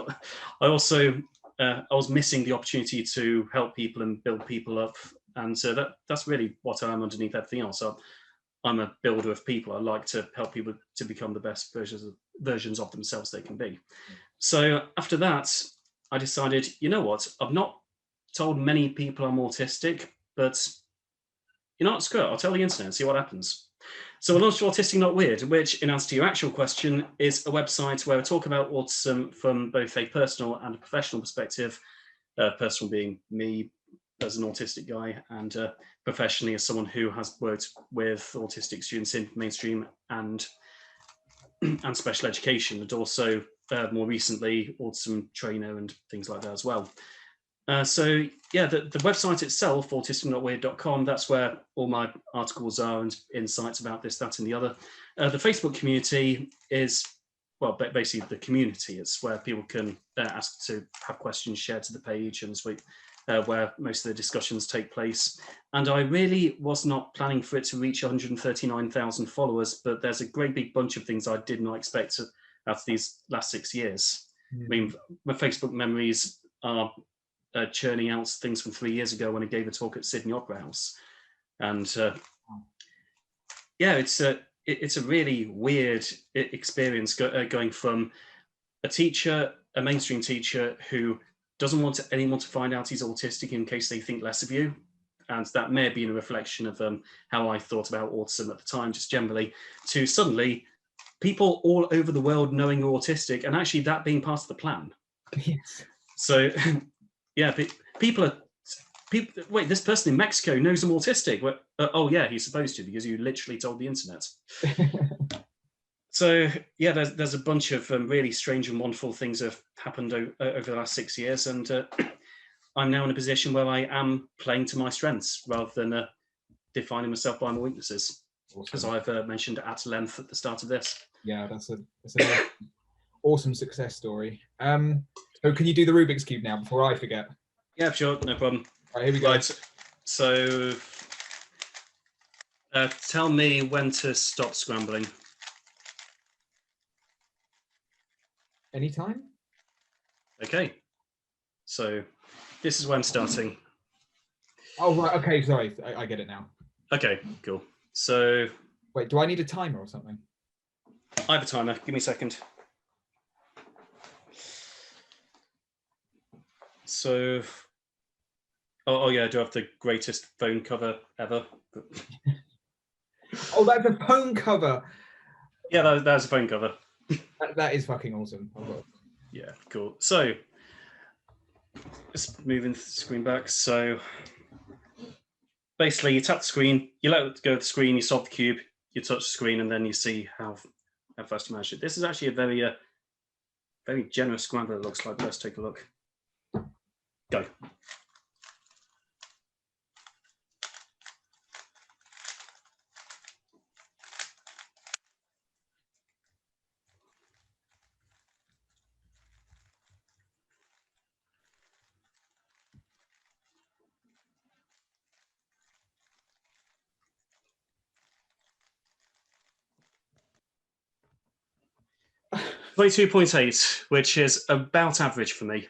I also, I was missing the opportunity to help people and build people up. And so that's really what I am underneath everything else. I'm a builder of people. I like to help people to become the best versions of themselves they can be. So after that, I decided, you know what, I've not told many people I'm autistic, but you know what, screw it, I'll tell the internet and see what happens. So I launched Autistic Not Weird, which, in answer to your actual question, is a website where I talk about autism from both a personal and a professional perspective. Personal being me as an autistic guy, and professionally as someone who has worked with autistic students in mainstream and special education, and also more recently autism trainer and things like that as well. So yeah, the website itself, autisticnotweird.com, that's where all my articles are and insights about this, that and the other. The Facebook community is, well, basically the community. It's where people can ask to have questions shared to the page, and where most of the discussions take place. And I really was not planning for it to reach 139,000 followers, but there's a great big bunch of things I did not expect after these last 6 years. I mean, my Facebook memories are churning out things from 3 years ago when I gave a talk at Sydney Opera House. And yeah, it's a really weird experience going from a teacher, a mainstream teacher who doesn't want anyone to find out he's autistic in case they think less of you. And that may have been a reflection of how I thought about autism at the time, just generally, to suddenly people all over the world knowing you're autistic, and actually that being part of the plan. Yes. So yeah, people, wait, this person in Mexico knows I'm autistic. Oh yeah, he's supposed to, because you literally told the internet. So yeah, there's a bunch of really strange and wonderful things that have happened over the last 6 years, and I'm now in a position where I am playing to my strengths rather than defining myself by my weaknesses, as I've mentioned at length at the start of this. Yeah, that's an awesome success story. So can you do the Rubik's Cube now before I forget? Yeah, sure, no problem. Right, here we go. Right, so tell me when to stop scrambling. Anytime? Okay, so this is where I'm starting. Oh, right, okay, sorry, I get it now. Okay, cool. So... Wait, do I need a timer or something? I have a timer, give me a second. So... Oh yeah, I do have the greatest phone cover ever. Oh, that's a phone cover! Yeah, that's a phone cover. That is fucking awesome. Yeah, cool. So, just moving the screen back. So, basically, you tap the screen, you let it go to the screen, you solve the cube, you touch the screen, and then you see how fast you manage it. This is actually a very, very generous scrambler, it looks like. Let's take a look. Go. $22.8, which is about average for me,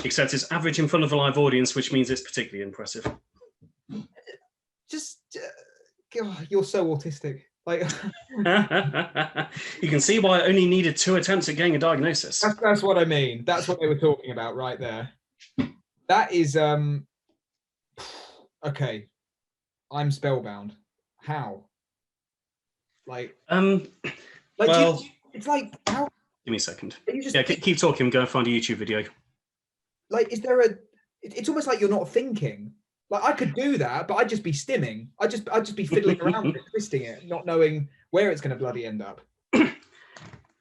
except it's average in front of a live audience, which means it's particularly impressive. Just, you're so autistic. Like, you can see why I only needed 2 attempts at getting a diagnosis. that's what I mean. That's what they were talking about right there. That is okay. I'm spellbound. How? Like, well, it's like, how? Give me a second. You just, Yeah, keep talking. I'm going to find a YouTube video. Like, is there a? It's almost like you're not thinking. Like, I could do that, but I'd just be stimming. I'd just be fiddling around with it, twisting it, not knowing where it's going to bloody end up.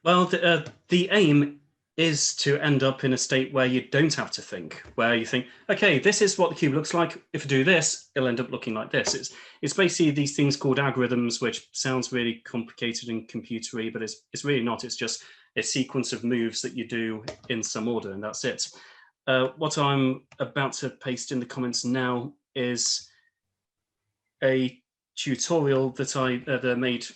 Well, the aim is to end up in a state where you don't have to think, where you think, okay, this is what the cube looks like. If I do this, it'll end up looking like this. It's basically these things called algorithms, which sounds really complicated and computery, but it's really not. It's just a sequence of moves that you do in some order, and that's it. What I'm about to paste in the comments now is a tutorial that I made,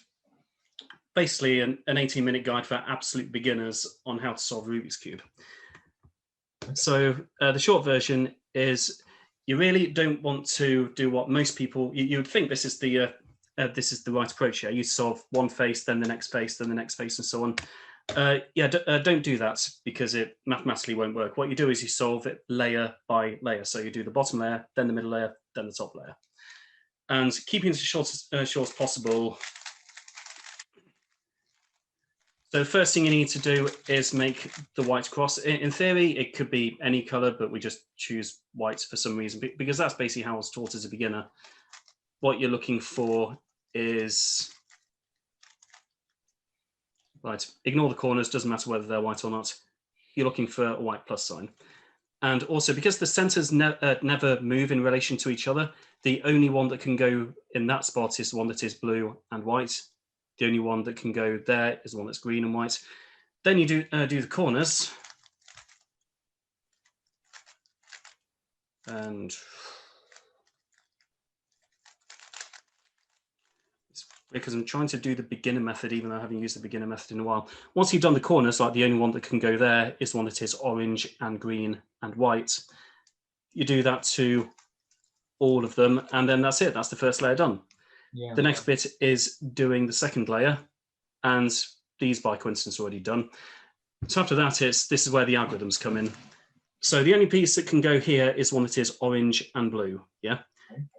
basically an 18-minute guide for absolute beginners on how to solve Rubik's Cube. So the short version is you really don't want to do what most people, you would think this is the right approach here. You solve one face, then the next face, then the next face, and so on. Don't do that, because it mathematically won't work. What you do is you solve it layer by layer. So you do the bottom layer, then the middle layer, then the top layer. And keeping it as short as possible. So the first thing you need to do is make the white cross. In theory, it could be any color, but we just choose white for some reason, because that's basically how I was taught as a beginner. What you're looking for is, right, ignore the corners, doesn't matter whether they're white or not. You're looking for a white plus sign. And also, because the centers never move in relation to each other, the only one that can go in that spot is the one that is blue and white. The only one that can go there is the one that's green and white. Then you do the corners. And it's because I'm trying to do the beginner method, even though I haven't used the beginner method in a while. Once you've done the corners, like the only one that can go there is the one that is orange and green and white. You do that to all of them, and then that's it. That's the first layer done. Yeah. The next bit is doing the second layer, and these by coincidence are already done. So after that, this is where the algorithms come in. So the only piece that can go here is one that is orange and blue. Yeah,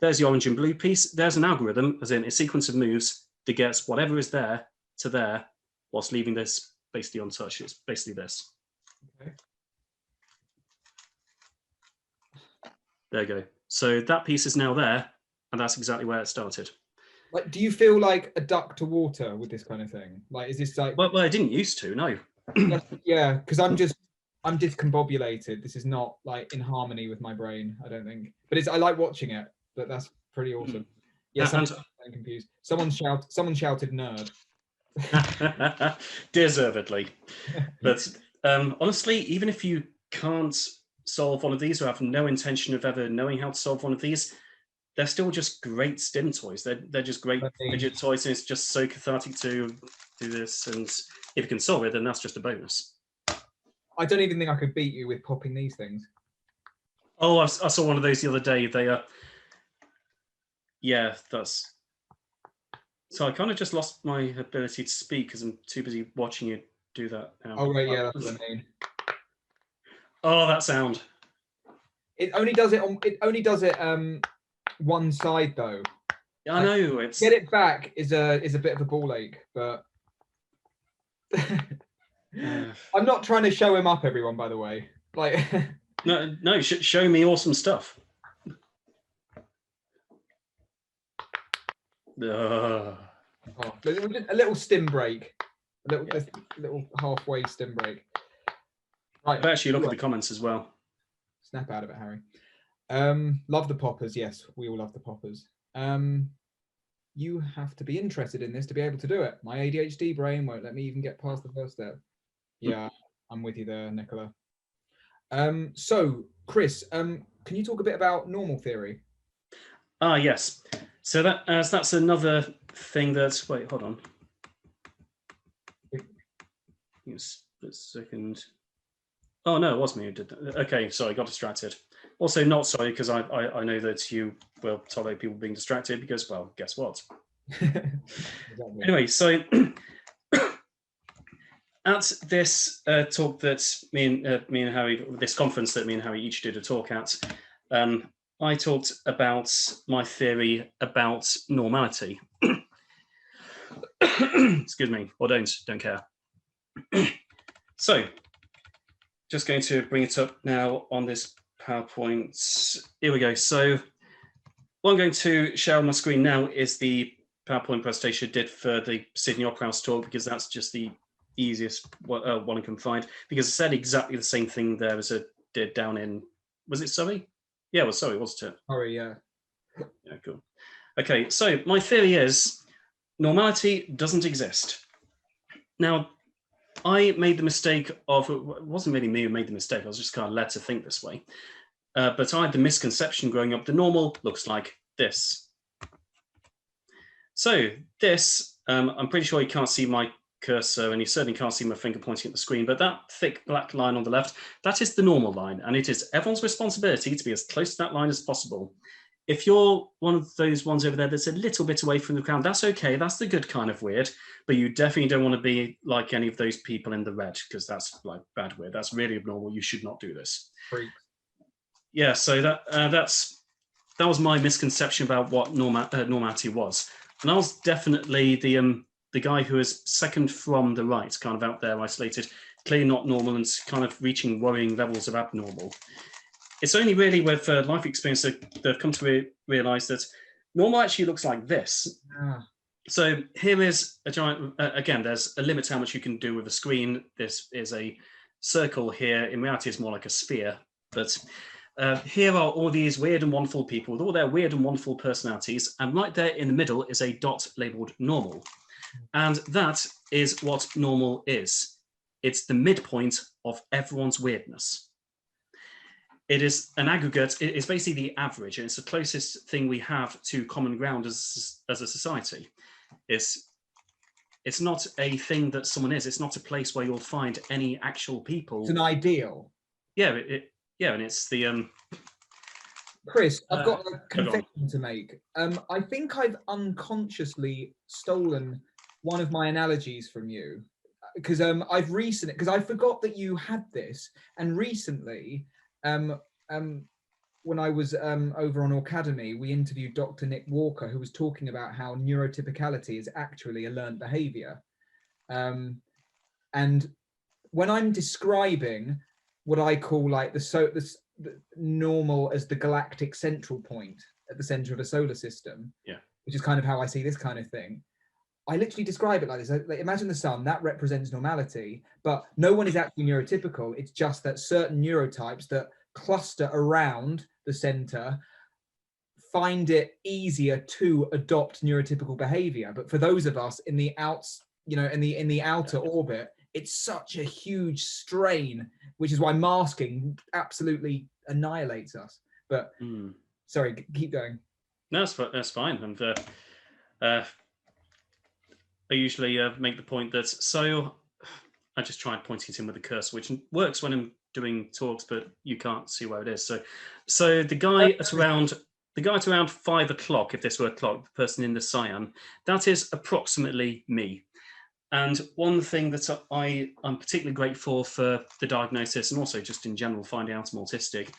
there's the orange and blue piece. There's an algorithm, as in a sequence of moves that gets whatever is there to there, whilst leaving this basically untouched. It's basically this. Okay. There you go. So that piece is now there, and that's exactly where it started. Like, do you feel like a duck to water with this kind of thing? Like, is this like? Well, I didn't used to, no. Yeah, because I'm discombobulated. This is not like in harmony with my brain, I don't think. But I like watching it. But that's pretty awesome. Yes, I'm confused. Someone shouted nerd. Deservedly. But honestly, even if you can't solve one of these or have no intention of ever knowing how to solve one of these, they're still just great STEM toys. They're just great fidget toys, and it's just so cathartic to do this. And if you can solve it, then that's just a bonus. I don't even think I could beat you with popping these things. Oh, I saw one of those the other day. They are, yeah, that's. So I kind of just lost my ability to speak because I'm too busy watching you do that now. Oh right, yeah, that's what I mean. Oh, that sound. It only does it one side though. Yeah, I know. It's get it back is a bit of a ball ache, but I'm not trying to show him up, everyone, by the way. Like no, show me awesome stuff. Oh, a little stim break, a little halfway stim break. Right, but actually look at the comments as well. Snap out of it, Harry. Love the poppers. Yes, we all love the poppers. You have to be interested in this to be able to do it. My ADHD brain won't let me even get past the first step. Yeah, I'm with you there, Nicola. So, Chris, can you talk a bit about normal theory? Yes. So that's another thing that's. Wait, hold on. Yes, a second. Oh no, it was me who did that. Okay, sorry, got distracted. Also, not sorry, because I know that you will tolerate people being distracted because, well, guess what? Exactly. Anyway, so at this talk that me and Harry, this conference that me and Harry each did a talk at, I talked about my theory about normality. Excuse me, or don't care. So, just going to bring it up now on this PowerPoint. Here we go. So, what I'm going to share on my screen now is the PowerPoint presentation I did for the Sydney Opera House talk, because that's just the easiest one I can find, because I said exactly the same thing there as I did down in, was it Surrey? Yeah, it was Surrey, wasn't it? Sorry, yeah. Yeah, cool. Okay, so my theory is normality doesn't exist. Now, I made the mistake of, it wasn't really me who made the mistake, I was just kind of led to think this way. But I had the misconception growing up, the normal looks like this. So this, I'm pretty sure you can't see my cursor, and you certainly can't see my finger pointing at the screen, but that thick black line on the left, that is the normal line, and it is everyone's responsibility to be as close to that line as possible. If you're one of those ones over there that's a little bit away from the crowd, that's okay, that's the good kind of weird, but you definitely don't want to be like any of those people in the red, because that's like bad weird, that's really abnormal, you should not do this. Freaks. Yeah, so that was my misconception about what normality was. And I was definitely the guy who is second from the right, kind of out there, isolated, clearly not normal, and kind of reaching worrying levels of abnormal. It's only really with life experience that they've come to realize that normal actually looks like this. So here is a giant, again, there's a limit to how much you can do with a screen. This is a circle here. In reality, it's more like a sphere. But here are all these weird and wonderful people with all their weird and wonderful personalities. And right there in the middle is a dot labeled normal. And that is what normal is. It's the midpoint of everyone's weirdness. It is an aggregate, it's basically the average, and it's the closest thing we have to common ground as a society. It's not a thing that someone is, it's not a place where you'll find any actual people. It's an ideal. Yeah, yeah, and it's the... Chris, I've got a confession to make. I think I've unconsciously stolen one of my analogies from you, because I forgot that you had this, and recently, when I was over on Academy, we interviewed Dr. Nick Walker, who was talking about how neurotypicality is actually a learned behavior. And when I'm describing what I call like the normal as the galactic central point at the center of a solar system, yeah, which is kind of how I see this kind of thing, I literally describe it like this. Like, imagine the sun, that represents normality, but no one is actually neurotypical. It's just that certain neurotypes that cluster around the center find it easier to adopt neurotypical behavior. But for those of us in the in the outer orbit, it's such a huge strain, which is why masking absolutely annihilates us. But sorry, keep going. No, that's fine. And I usually make the point that, so I just tried pointing to him with a cursor, which works when I'm doing talks, but you can't see where it is. So the guy at around 5 o'clock, if this were a clock, the person in the cyan, that is approximately me. And one thing that I'm particularly grateful for the diagnosis, and also just in general finding out I'm autistic,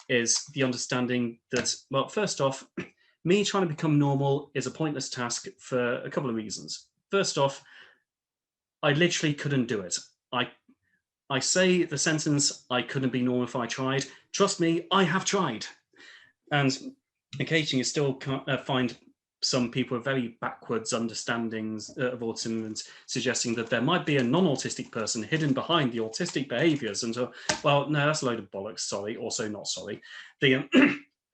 is the understanding that, well, first off, me trying to become normal is a pointless task for a couple of reasons. First off, I literally couldn't do it. I say the sentence, I couldn't be normal if I tried. Trust me, I have tried. And occasionally you still find some people with very backwards understandings of autism and suggesting that there might be a non-autistic person hidden behind the autistic behaviors. And so, well, no, that's a load of bollocks, sorry, also not sorry.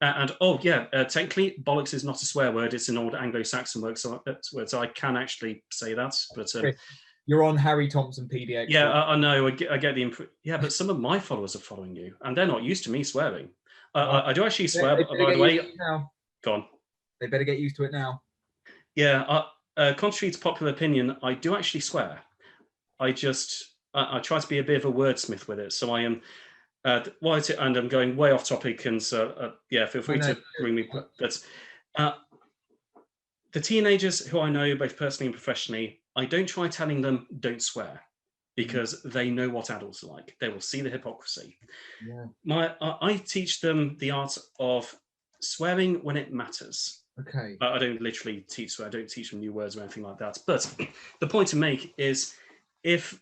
And oh yeah, technically bollocks is not a swear word, it's an old Anglo-Saxon word, so I can actually say that. But you're on Harry Thompson PDA. Yeah, I know, I get the yeah, but some of my followers are following you, and they're not used to me swearing. I do actually swear, by the way. Go on. They better get used to it now. Yeah, contrary to popular opinion, I do actually swear. I try to be a bit of a wordsmith with it. So I am, and I'm going way off topic, and so yeah, feel free to bring me. But the teenagers who I know, both personally and professionally, I don't try telling them don't swear, because they know what adults are like. They will see the hypocrisy. Yeah. I teach them the art of swearing when it matters. Okay. I don't literally teach swear. I don't teach them new words or anything like that. But the point to make is, if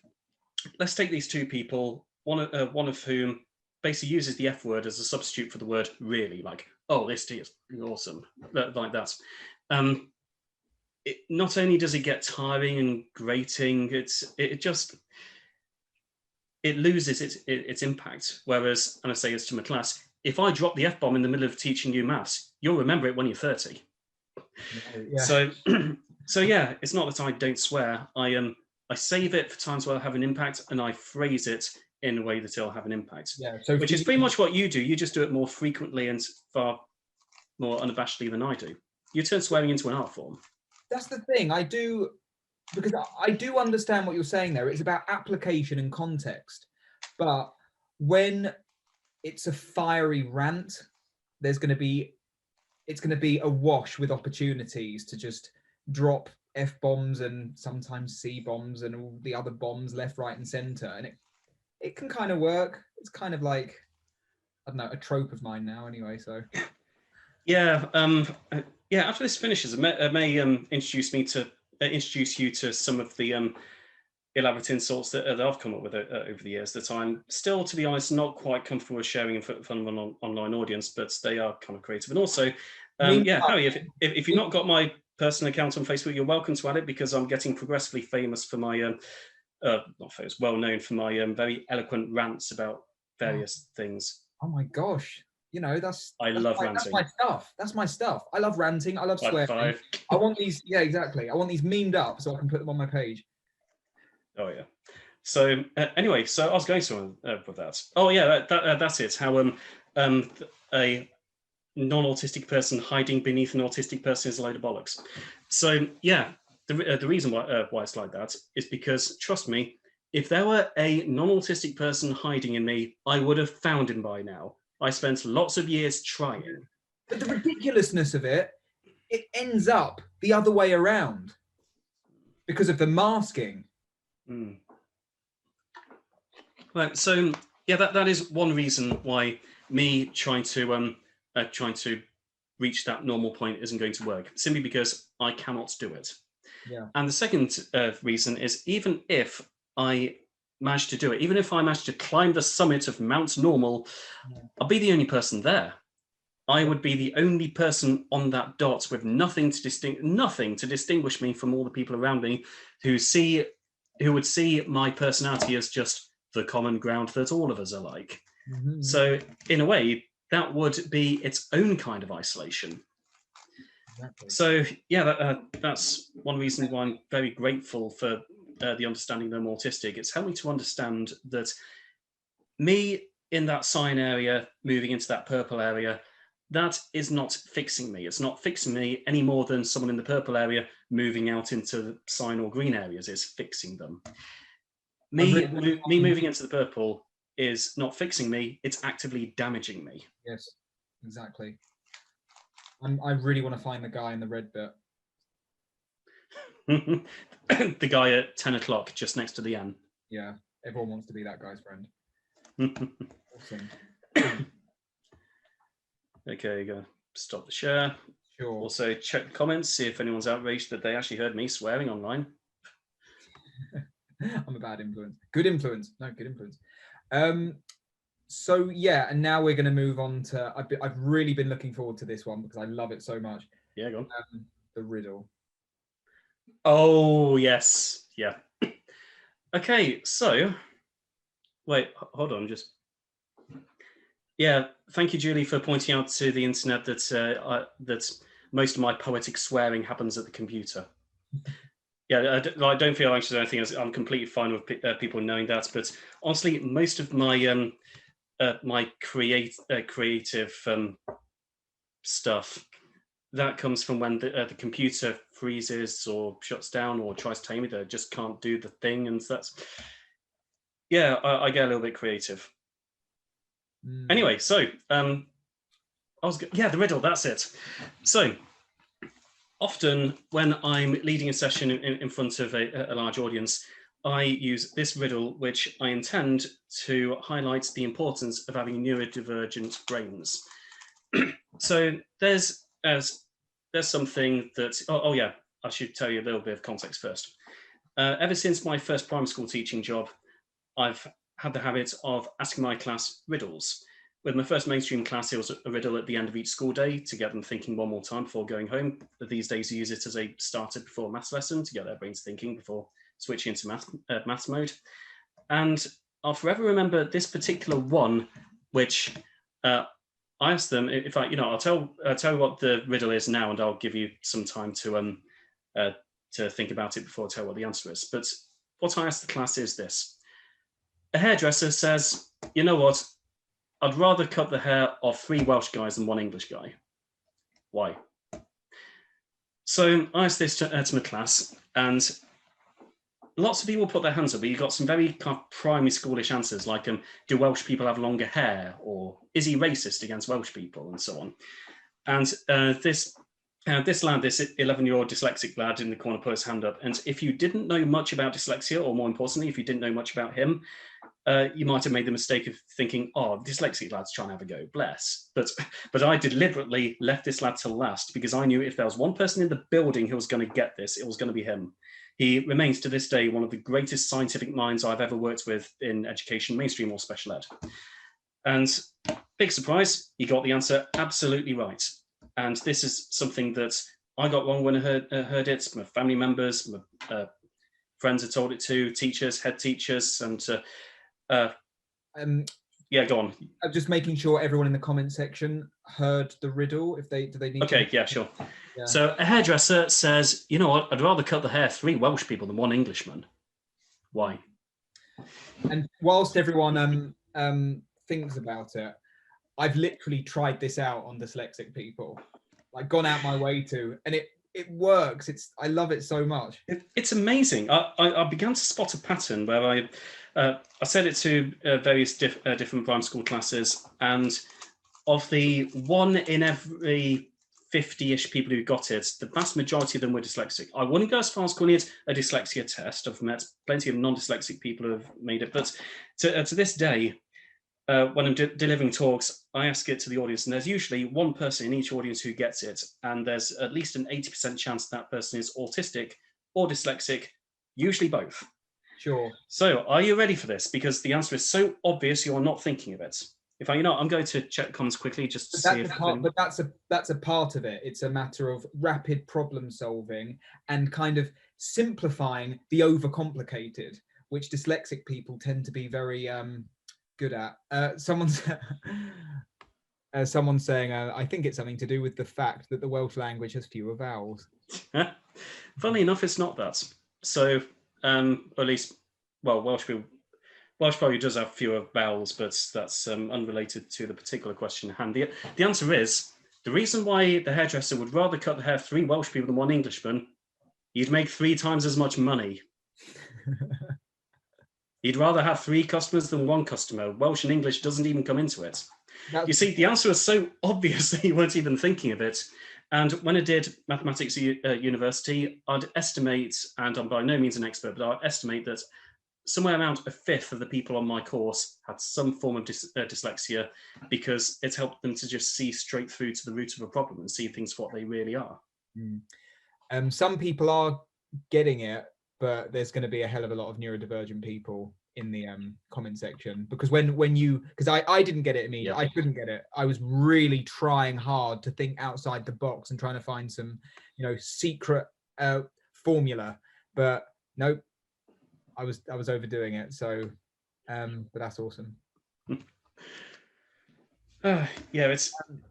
let's take these two people, one of whom basically uses the F word as a substitute for the word really, like, oh, this tea is awesome, like that. Not only does it get tiring and grating, it loses its impact. Whereas, and I say this to my class, if I drop the F-bomb in the middle of teaching you maths, you'll remember it when you're 30. Yeah. So yeah, it's not that I don't swear. I save it for times where I have an impact, and I phrase it in a way that it'll have an impact. Yeah. So which is pretty much what you do. You just do it more frequently and far more unabashedly than I do. You turn swearing into an art form. That's the thing. I do, because I do understand what you're saying there. It's about application and context. But when it's a fiery rant, it's going to be awash with opportunities to just drop F-bombs and sometimes C-bombs and all the other bombs left, right, and center. And it can kind of work. It's kind of like, I don't know, a trope of mine now anyway, so. Yeah, after this finishes, I may introduce you to some of the elaborate insults that I've come up with over the years, that I'm still, to be honest, not quite comfortable with sharing in front of an online audience, but they are kind of creative. And also, Harry, if you've not got my personal account on Facebook, you're welcome to add it, because I'm getting progressively famous for my, not famous, well known for my very eloquent rants about various things. Oh my gosh. You know, I love ranting. That's my stuff. That's my stuff. I love ranting. I love swearing. I want these, yeah, exactly. I want these memed up so I can put them on my page. Oh yeah. So anyway, so I was going somewhere with that. Oh yeah, that's it. How a non-autistic person hiding beneath an autistic person is a load of bollocks. So yeah, the reason why it's like that is because, trust me, if there were a non-autistic person hiding in me, I would have found him by now. I spent lots of years trying. But the ridiculousness of it ends up the other way around because of the masking. Mm. Right. So yeah, that is one reason why me trying to reach that normal point isn't going to work, simply because I cannot do it. Yeah. And the second reason is, even if I manage to do it, even if I manage to climb the summit of Mount Normal, I'll be the only person there. I would be the only person on that dot with nothing to distinguish me from all the people around me who would see my personality as just the common ground that all of us are like. Mm-hmm. So in a way, that would be its own kind of isolation. Exactly. So yeah, that's one reason why I'm very grateful for the understanding that I'm autistic. It's helped me to understand that me in that cyan area, moving into that purple area, that is not fixing me. It's not fixing me any more than someone in the purple area moving out into the cyan or green areas is fixing them. Me moving into the purple is not fixing me, it's actively damaging me. Yes, exactly. I really want to find the guy in the red bit. The guy at 10 o'clock just next to the N. Yeah, everyone wants to be that guy's friend. Awesome. Okay, go stop the share. Sure. Also check the comments, see if anyone's outraged that they actually heard me swearing online. I'm a bad influence. Good influence. No, good influence. So yeah, and now we're going to move on to. I've really been looking forward to this one because I love it so much. Yeah, go on. The riddle. Oh yes, yeah. Okay, so wait, hold on, just. Yeah, thank you, Julie, for pointing out to the internet that that most of my poetic swearing happens at the computer. Yeah, I don't feel anxious or anything. I'm completely fine with people knowing that. But honestly, most of my my creative stuff, that comes from when the computer freezes or shuts down or tries to tell me that I just can't do the thing, and that's yeah, I get a little bit creative. Anyway, so the riddle. That's it. So often when I'm leading a session in front of a large audience, I use this riddle, which I intend to highlight the importance of having neurodivergent brains. So there's something that, oh yeah, I should tell you a little bit of context first. Ever since my first primary school teaching job, I've had the habit of asking my class riddles. With my first mainstream class, it was a riddle at the end of each school day to get them thinking one more time before going home. These days, you use it as a starter before a maths lesson to get their brains thinking before switching into maths mode. And I'll forever remember this particular one, which I asked them if I'll tell you what the riddle is now, and I'll give you some time to think about it before I tell what the answer is. But what I asked the class is this. A hairdresser says, you know what, I'd rather cut the hair of 3 Welsh guys than 1 English guy. Why? So I asked this to my class, and lots of people put their hands up, but you got some very kind of primary schoolish answers, like do Welsh people have longer hair, or is he racist against Welsh people, and so on. And this lad, this 11-year-old dyslexic lad in the corner, put his hand up. And if you didn't know much about dyslexia, or more importantly, if you didn't know much about him, you might have made the mistake of thinking, oh, the dyslexic lad's trying to have a go, bless. But I deliberately left this lad to last, because I knew if there was one person in the building who was going to get this, it was going to be him. He remains to this day one of the greatest scientific minds I've ever worked with in education, mainstream or special ed. And big surprise, he got the answer absolutely right. And this is something that I got wrong when I heard it. My family members, my friends had told it to, teachers, head teachers, and yeah, go on. I'm just making sure everyone in the comment section heard the riddle. Do they need? Okay, yeah, sure. Yeah. So a hairdresser says, you know what, I'd rather cut the hair 3 Welsh people than 1 Englishman. Why? And whilst everyone thinks about it, I've literally tried this out on dyslexic people, like gone out my way to, and it works. I love it so much. It's amazing. I began to spot a pattern where I said it to various different primary school classes, and of the 1 in every 50-ish people who got it, the vast majority of them were dyslexic. I wouldn't go as far as calling it a dyslexia test. I've met plenty of non-dyslexic people who have made it, but to this day, when I'm delivering talks, I ask it to the audience, and there's usually one person in each audience who gets it, and there's at least an 80% chance that person is autistic or dyslexic, usually both. Sure. So are you ready for this? Because the answer is so obvious you're not thinking of it. I'm going to check comments quickly just to see if... But that's a part of it. It's a matter of rapid problem solving and kind of simplifying the overcomplicated, which dyslexic people tend to be very... good at. Someone's saying, I think it's something to do with the fact that the Welsh language has fewer vowels. Funnily enough, it's not that. So, at least, well, Welsh probably does have fewer vowels, but that's unrelated to the particular question at hand. The answer is, the reason why the hairdresser would rather cut the hair of 3 Welsh people than 1 Englishman, you'd make 3 times as much money. He'd rather have 3 customers than 1 customer. Welsh and English doesn't even come into it. You see, the answer is so obvious that you weren't even thinking of it. And when I did mathematics at university, I'd estimate, and I'm by no means an expert, but I'd estimate that somewhere around 1/5 of the people on my course had some form of dyslexia, because it's helped them to just see straight through to the root of a problem and see things for what they really are. Some people are getting it, but there's going to be a hell of a lot of neurodivergent people in the comment section, because because I didn't get it immediately. Yeah. I couldn't get it. I was really trying hard to think outside the box and trying to find some, secret formula, but nope, I was overdoing it. So, but that's awesome. Yeah,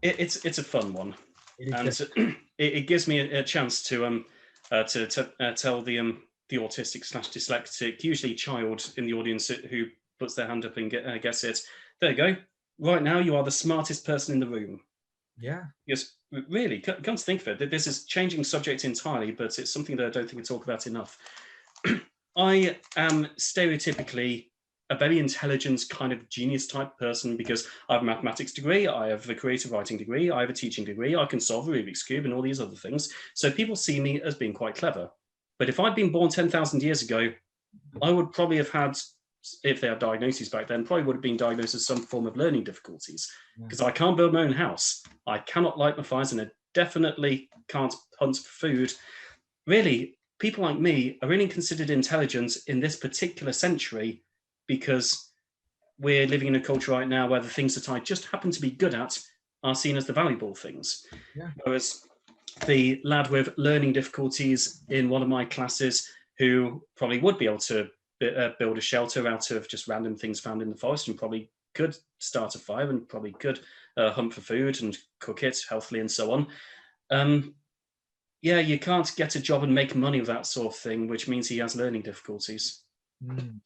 it's a fun one, and it gives me a chance to tell the autistic/dyslexic, usually child in the audience who puts their hand up and gets it. There you go. Right now, you are the smartest person in the room. Yeah. Yes, really, come to think of it, this is changing subject entirely, but it's something that I don't think we talk about enough. I am stereotypically a very intelligent kind of genius type person because I have a mathematics degree, I have a creative writing degree, I have a teaching degree, I can solve a Rubik's Cube and all these other things. So people see me as being quite clever. But if I'd been born 10,000 years ago, I would probably have had, if they had diagnoses back then, probably would have been diagnosed as some form of learning difficulties because I can't build my own house. I cannot light my fires and I definitely can't hunt for food. Really, people like me are only considered intelligent in this particular century because we're living in a culture right now where the things that I just happen to be good at are seen as the valuable things. Yeah. Whereas the lad with learning difficulties in one of my classes who probably would be able to build a shelter out of just random things found in the forest and probably could start a fire and probably could hunt for food and cook it healthily and so on. Yeah, you can't get a job and make money with that sort of thing, which means he has learning difficulties. Mm.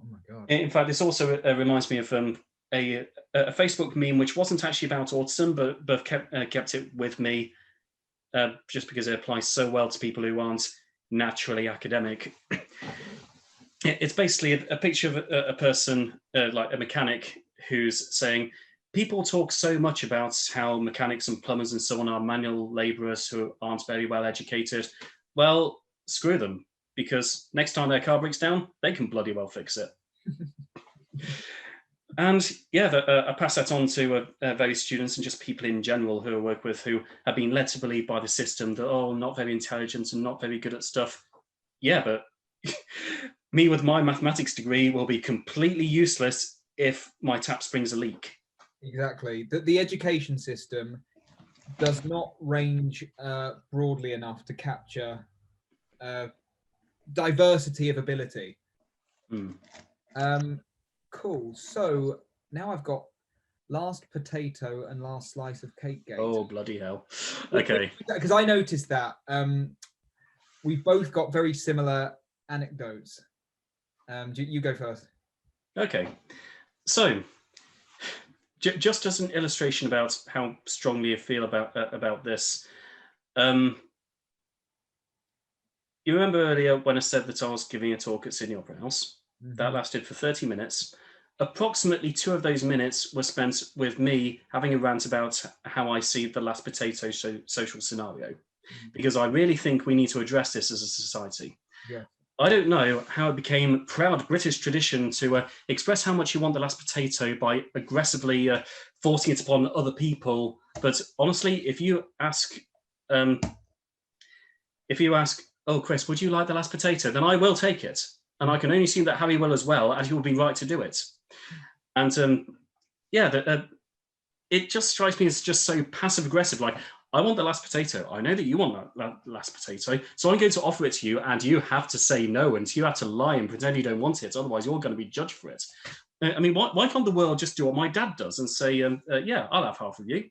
Oh my God. In fact, this also reminds me of a Facebook meme, which wasn't actually about autism, but kept it with me just because it applies so well to people who aren't naturally academic. It's basically a picture of a person, like a mechanic, who's saying, people talk so much about how mechanics and plumbers and so on are manual laborers who aren't very well educated. Well, screw them, because next time their car breaks down, they can bloody well fix it. And yeah, I pass that on to various students and just people in general who I work with who have been led to believe by the system that, oh, not very intelligent and not very good at stuff. Yeah, but me with my mathematics degree will be completely useless if my tap springs a leak. Exactly. The education system does not range broadly enough to capture diversity of ability. Cool. So now I've got last potato and last slice of cake gate. Oh, bloody hell. Okay. Because I noticed that we've both got very similar anecdotes. You go first. Okay. So just as an illustration about how strongly I feel about this, you remember earlier when I said that I was giving a talk at Sydney Opera House? Mm-hmm. That lasted for 30 minutes. Approximately 2 of those minutes were spent with me having a rant about how I see the last potato social scenario, because I really think we need to address this as a society. Yeah. I don't know how it became proud British tradition to express how much you want the last potato by aggressively forcing it upon other people. But honestly, if you ask, oh, Chris, would you like the last potato? Then I will take it. And I can only assume that Harry will as well, and he will be right to do it. And yeah, it just strikes me as just so passive aggressive. Like, I want the last potato. I know that you want that last potato, so I'm going to offer it to you, and you have to say no, and you have to lie and pretend you don't want it. Otherwise, you're going to be judged for it. I mean, why can't the world just do what my dad does and say, yeah, I'll have half of you?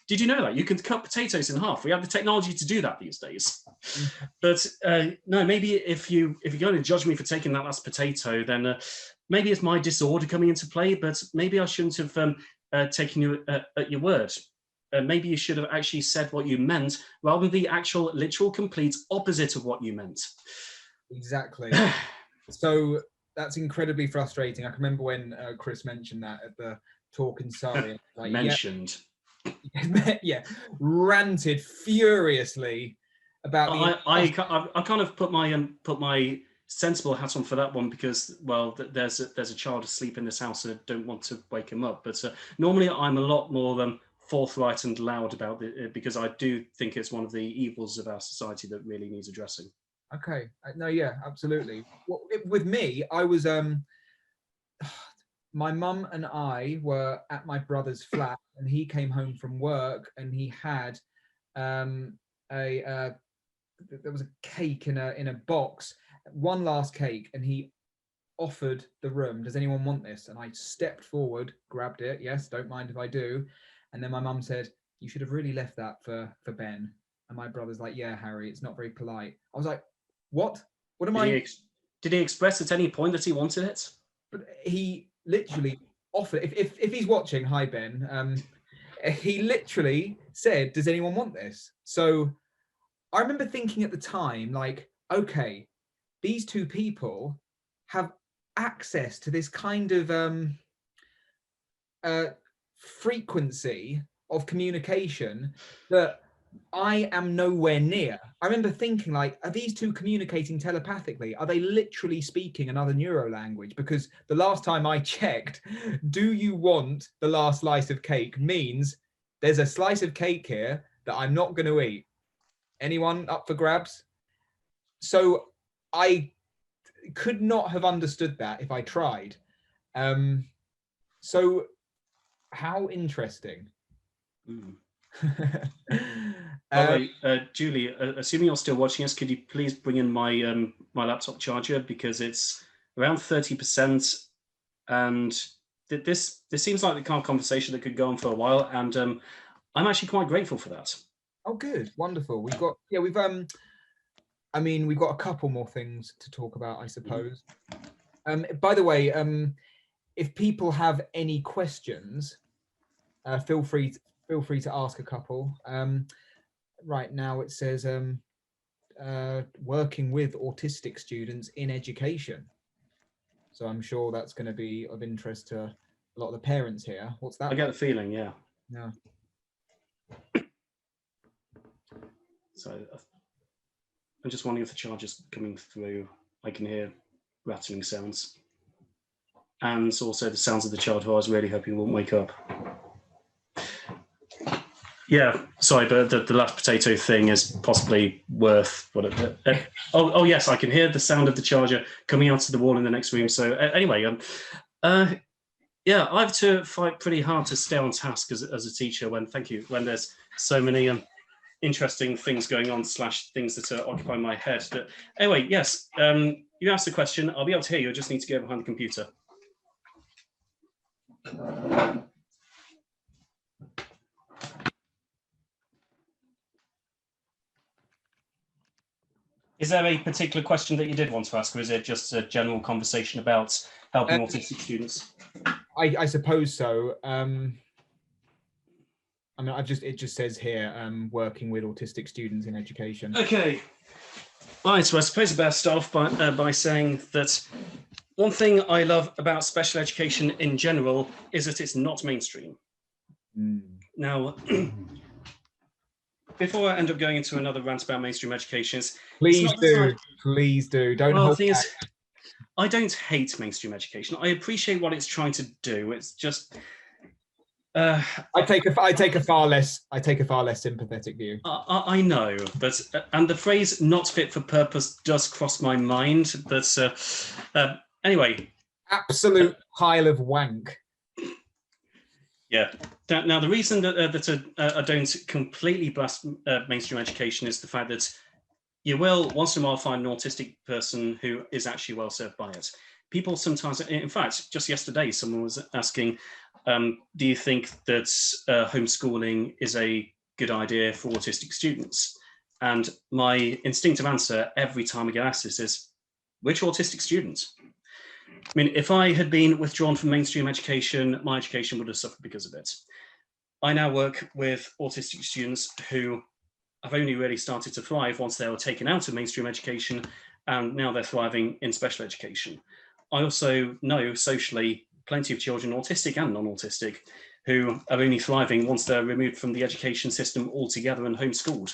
Did you know that you can cut potatoes in half? We have the technology to do that these days. But no, maybe if you're going to judge me for taking that last potato, then maybe it's my disorder coming into play. But maybe I shouldn't have taken you at your word. Maybe you should have actually said what you meant rather than the actual literal complete opposite of what you meant. Exactly. So that's incredibly frustrating. I can remember when Chris mentioned that at the talk in Surrey. Like, mentioned. Yeah, ranted furiously about. I kind of put my sensible hat on for that one because, well, there's a child asleep in this house and I don't want to wake him up. But normally I'm a lot more forthright and loud about it because I do think it's one of the evils of our society that really needs addressing. Okay, no, yeah, absolutely. With me, I was my mum and I were at my brother's flat, and he came home from work, and he had there was a cake in a box, one last cake, and he offered the room, does anyone want this? And I stepped forward, grabbed it, yes, don't mind if I do. And then my mum said, you should have really left that for Ben. And my brother's like, yeah, Harry, it's not very polite. I was like, what am I? Did he express at any point that he wanted it? But he literally offered, if he's watching, hi Ben, he literally said, does anyone want this? So I remember thinking at the time, like, okay, these two people have access to this kind of frequency of communication that I am nowhere near. I remember thinking, like, are these two communicating telepathically? Are they literally speaking another neuro language? Because the last time I checked, do you want the last slice of cake means there's a slice of cake here that I'm not going to eat. Anyone up for grabs? So I could not have understood that if I tried. So how interesting. By the way, Julie, assuming you're still watching us, could you please bring in my my laptop charger, because it's around 30%, and this seems like the kind of conversation that could go on for a while, and I'm actually quite grateful for that. Oh, good, wonderful. We've got I mean, we've got a couple more things to talk about, I suppose. By the way, if people have any questions, feel free to ask a couple. Right now it says working with autistic students in education. So I'm sure that's going to be of interest to a lot of the parents here. What's that? I get the feeling, yeah. Yeah. So I'm just wondering if the charger's coming through. I can hear rattling sounds. And also the sounds of the child who I was really hoping won't wake up. Yeah, sorry, but the last potato thing is possibly worth what it. Oh yes, I can hear the sound of the charger coming out of the wall in the next room. So anyway, yeah, I have to fight pretty hard to stay on task as a teacher when there's so many interesting things going on / things that are occupying my head. But anyway, yes, you asked the question. I'll be able to hear you. I just need to go behind the computer. Is there a particular question that you did want to ask, or is it just a general conversation about helping autistic students? I suppose so. I mean, it just says here, working with autistic students in education. Okay. Right, so I suppose I better start off by saying that one thing I love about special education in general is that it's not mainstream. Now, before I end up going into another rant about mainstream education, please do. Don't hold back. I don't hate mainstream education. I appreciate what it's trying to do. It's just I take a far less sympathetic view. I know, but and the phrase "not fit for purpose" does cross my mind. But anyway, absolute pile of wank. Yeah. Now, the reason that I don't completely blast mainstream education is the fact that you will once in a while find an autistic person who is actually well served by it. People sometimes, in fact, just yesterday, someone was asking, do you think that homeschooling is a good idea for autistic students? And my instinctive answer every time I get asked this is, which autistic students? I mean, if I had been withdrawn from mainstream education, my education would have suffered because of it. I now work with autistic students who have only really started to thrive once they were taken out of mainstream education, and now they're thriving in special education. I also know socially plenty of children, autistic and non-autistic, who are only thriving once they're removed from the education system altogether and homeschooled.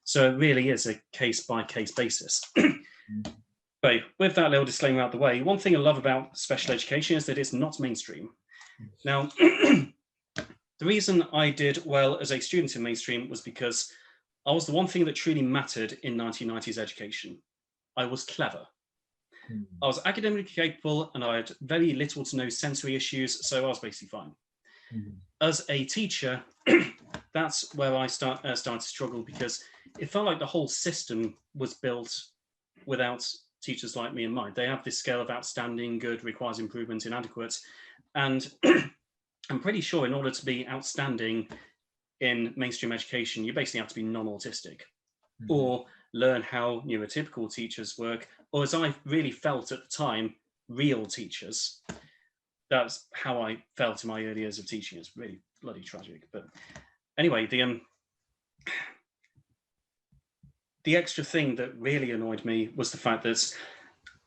So it really is a case-by-case basis. But with that little disclaimer out the way, one thing I love about special education is that it's not mainstream. Now, the reason I did well as a student in mainstream was because I was the one thing that truly mattered in 1990s education. I was clever. I was academically capable and I had very little to no sensory issues, so I was basically fine. As a teacher, that's where I started to struggle, because it felt like the whole system was built without teachers like me in mind. They have this scale of outstanding, good, requires improvement, inadequate. And I'm pretty sure in order to be outstanding in mainstream education, you basically have to be non-autistic or learn how neurotypical teachers work, or as I really felt at the time, real teachers. That's how I felt in my early years of teaching. It's really bloody tragic. But anyway, the extra thing that really annoyed me was the fact that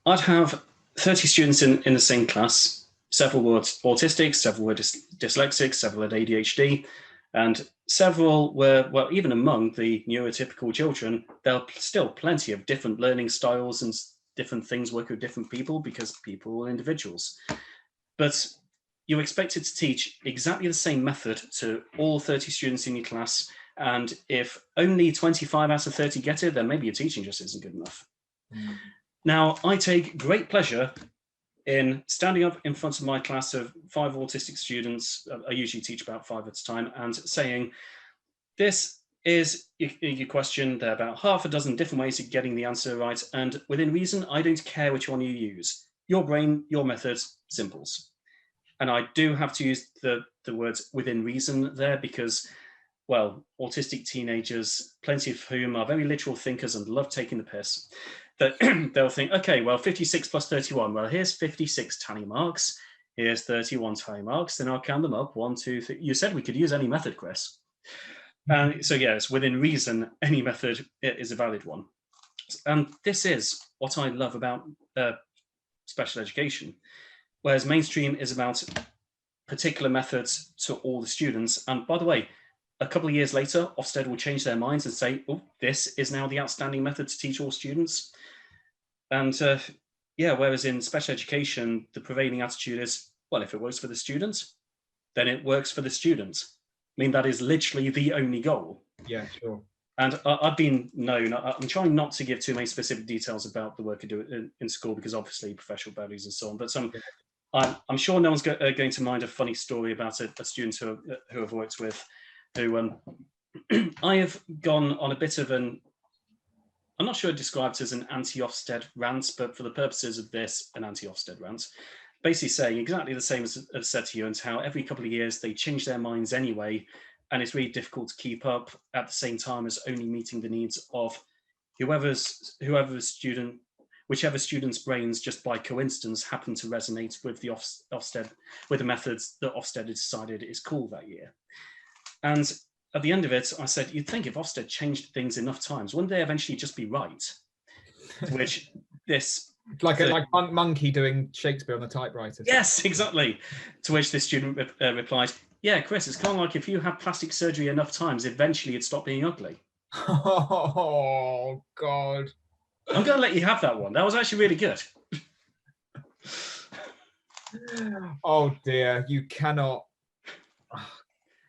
I'd have 30 students in the same class. Several were autistic, several were dyslexic, several had ADHD, and several were, well, even among the neurotypical children, there are still plenty of different learning styles and different things work with different people because people are individuals. But you're expected to teach exactly the same method to all 30 students in your class, and if only 25 out of 30 get it, then maybe your teaching just isn't good enough. Mm. Now, I take great pleasure in standing up in front of my class of 5 autistic students, I usually teach about 5 at a time, and saying, this is your question, there are about half a dozen different ways of getting the answer right, and within reason, I don't care which one you use. Your brain, your methods, simples. And I do have to use the words within reason there because, well, autistic teenagers, plenty of whom are very literal thinkers and love taking the piss, that they'll think, okay, well, 56 plus 31, well, here's 56 tally marks, here's 31 tally marks, then I'll count them up, 1, 2, 3. You said we could use any method, Chris. So yes, within reason, any method is a valid one. And this is what I love about special education. Whereas mainstream is about particular methods to all the students. And by the way, a couple of years later, Ofsted will change their minds and say, oh, this is now the outstanding method to teach all students. And yeah, whereas in special education, the prevailing attitude is, well, if it works for the student, then it works for the student. I mean, that is literally the only goal. Yeah, sure. And I've been known, I'm trying not to give too many specific details about the work I do in school, because obviously professional values and so on, but I'm sure no one's going to mind a funny story about a student who I've worked with, who I have gone on a bit of I'm not sure it described as an anti-Ofsted rant, but for the purposes of this, an anti-Ofsted rant, basically saying exactly the same as I've said to you, and how every couple of years they change their minds anyway, and it's really difficult to keep up at the same time as only meeting the needs of whichever student's brains just by coincidence happen to resonate with the Ofsted, with the methods that Ofsted decided is cool that year. And at the end of it, I said, you'd think if Ofsted changed things enough times, wouldn't they eventually just be right? To which this... like Monkey doing Shakespeare on the typewriter. Yes, exactly. To which this student replied, yeah, Chris, it's kind of like if you have plastic surgery enough times, eventually it'd stop being ugly. Oh, God. I'm going to let you have that one. That was actually really good. Oh, dear. You cannot...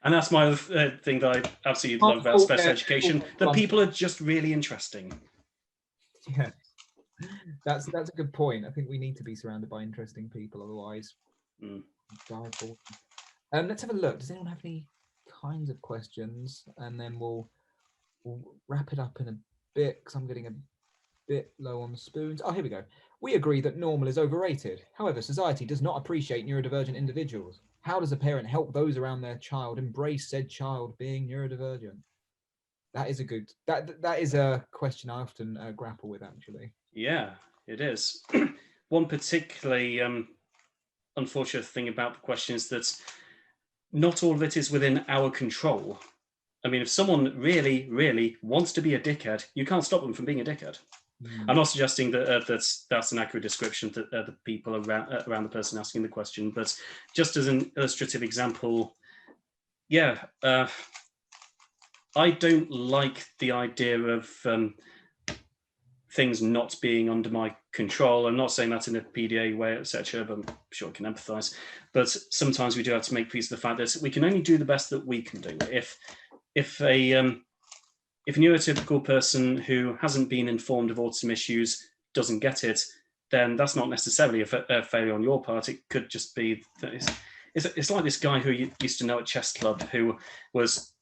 And that's my thing that I absolutely love about special education, that people are just really interesting. Yeah, that's a good point. I think we need to be surrounded by interesting people, otherwise let's have a look. Does anyone have any kinds of questions? And then we'll wrap it up in a bit, because I'm getting a bit low on the spoons. Oh, here we go. We agree that normal is overrated. However, society does not appreciate neurodivergent individuals. How does a parent help those around their child embrace said child being neurodivergent? That is that is a question I often grapple with, actually. Yeah, it is. One particularly unfortunate thing about the question is that not all of it is within our control. I mean, if someone really, really wants to be a dickhead, you can't stop them from being a dickhead. I'm not suggesting that that's an accurate description that the people around the person asking the question, but just as an illustrative example, yeah, I don't like the idea of things not being under my control. I'm not saying that in a PDA way, etc., but I'm sure I can empathise. But sometimes we do have to make peace with the fact that we can only do the best that we can do. If a neurotypical person who hasn't been informed of autism issues doesn't get it, then that's not necessarily a failure on your part. It could just be that it's like this guy who you used to know at chess club who was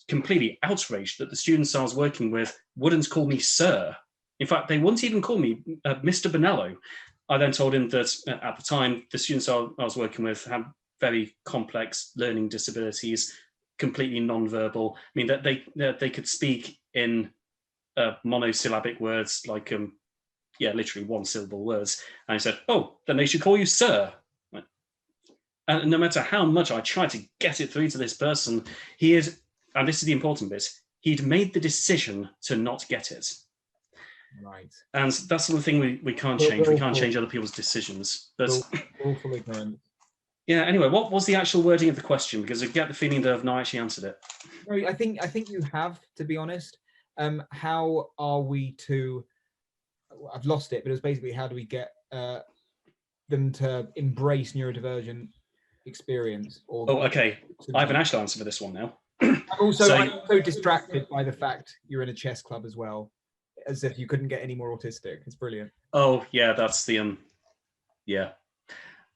completely outraged that the students I was working with wouldn't call me sir. In fact, they wouldn't even call me Mr. Bonnello. I then told him that at the time, the students I was working with had very complex learning disabilities, completely non-verbal. I mean, that they could speak in monosyllabic words, like literally one-syllable words. And I said, "Oh, then they should call you sir." And no matter how much I tried to get it through to this person, and this is the important bit, he'd made the decision to not get it. Right. And that's the thing we can't change. We can't change other people's decisions. But willful ignorance. Yeah, anyway, what was the actual wording of the question? Because I get the feeling that I've not actually answered it. No, I think you have, to be honest. How are we to, I've lost it, but it was basically, how do we get them to embrace neurodivergent experience? Oh, okay. I have an actual answer for this one now. I'm also distracted by the fact you're in a chess club as well, as if you couldn't get any more autistic. It's brilliant. Oh, yeah, that's the, yeah.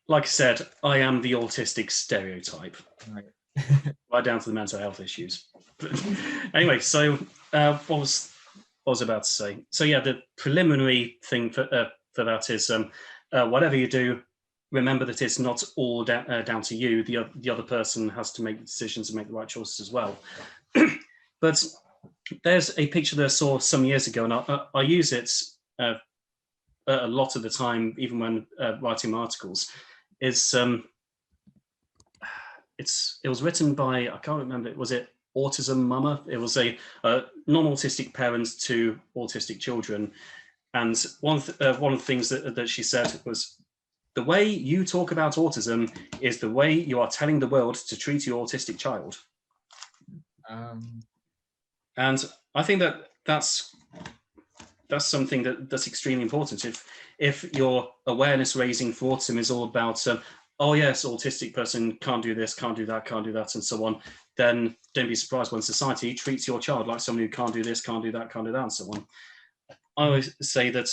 Like I said, I am the autistic stereotype. Right. Right down to the mental health issues. But anyway, so what was I about to say? So yeah, the preliminary thing for that is whatever you do, remember that it's not all down to you. The other person has to make the decisions and make the right choices as well. But there's a picture that I saw some years ago, and I use it a lot of the time, even when writing my articles. It was written by, I can't remember, was it Autism Mama? It was a non-autistic parent to autistic children. And one of the things that she said was, the way you talk about autism is the way you are telling the world to treat your autistic child. And I think that's something that's extremely important. If your awareness raising for autism is all about oh yes, autistic person can't do this, can't do that, and so on, then don't be surprised when society treats your child like someone who can't do this, can't do that, and so on. I always say that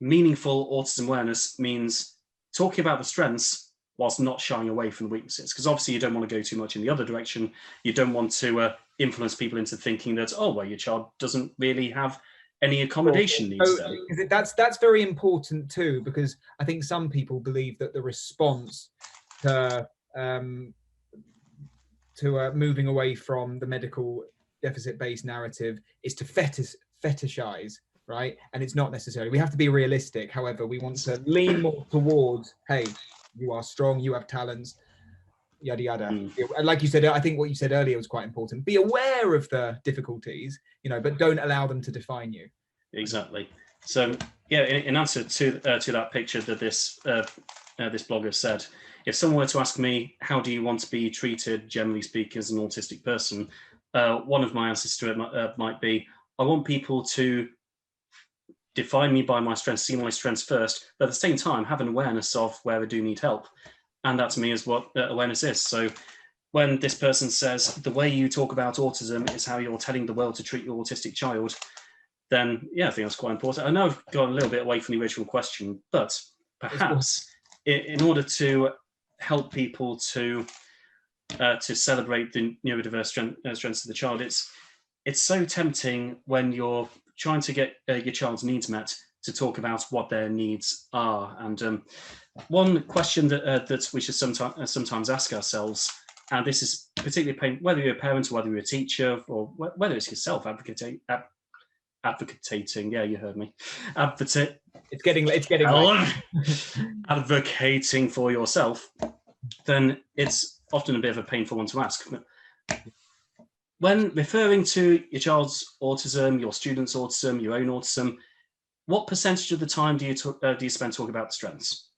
meaningful autism awareness means talking about the strengths whilst not shying away from the weaknesses, because obviously you don't want to go too much in the other direction. You don't want to influence people into thinking that, oh, well, your child doesn't really have any accommodation needs. That's very important too, because I think some people believe that the response to moving away from the medical deficit-based narrative is to fetishize, right? And it's not necessarily. We have to be realistic. However, we want to lean more towards, hey, you are strong, you have talents, yada yada. Like you said, I think what you said earlier was quite important. Be aware of the difficulties, but don't allow them to define you. Exactly. So yeah, in answer to that picture that this blogger said, if someone were to ask me, how do you want to be treated, generally speaking, as an autistic person, one of my answers to it might be, I want people to define me by my strengths, see my strengths first, but at the same time have an awareness of where I do need help. And that to me is what awareness is. So when this person says, the way you talk about autism is how you're telling the world to treat your autistic child, then yeah, I think that's quite important. I know I've gone a little bit away from the original question, but perhaps in order to help people to celebrate the neurodiverse strengths of the child, it's so tempting when you're trying to get your child's needs met to talk about what their needs are. And one question that we should sometimes ask ourselves, and this is particularly whether you're a parent or whether you're a teacher or whether it's yourself advocating. Yeah, you heard me. It's getting advocating for yourself, then it's often a bit of a painful one to ask. When referring to your child's autism, your student's autism, your own autism, what percentage of the time do you spend talking about the strengths?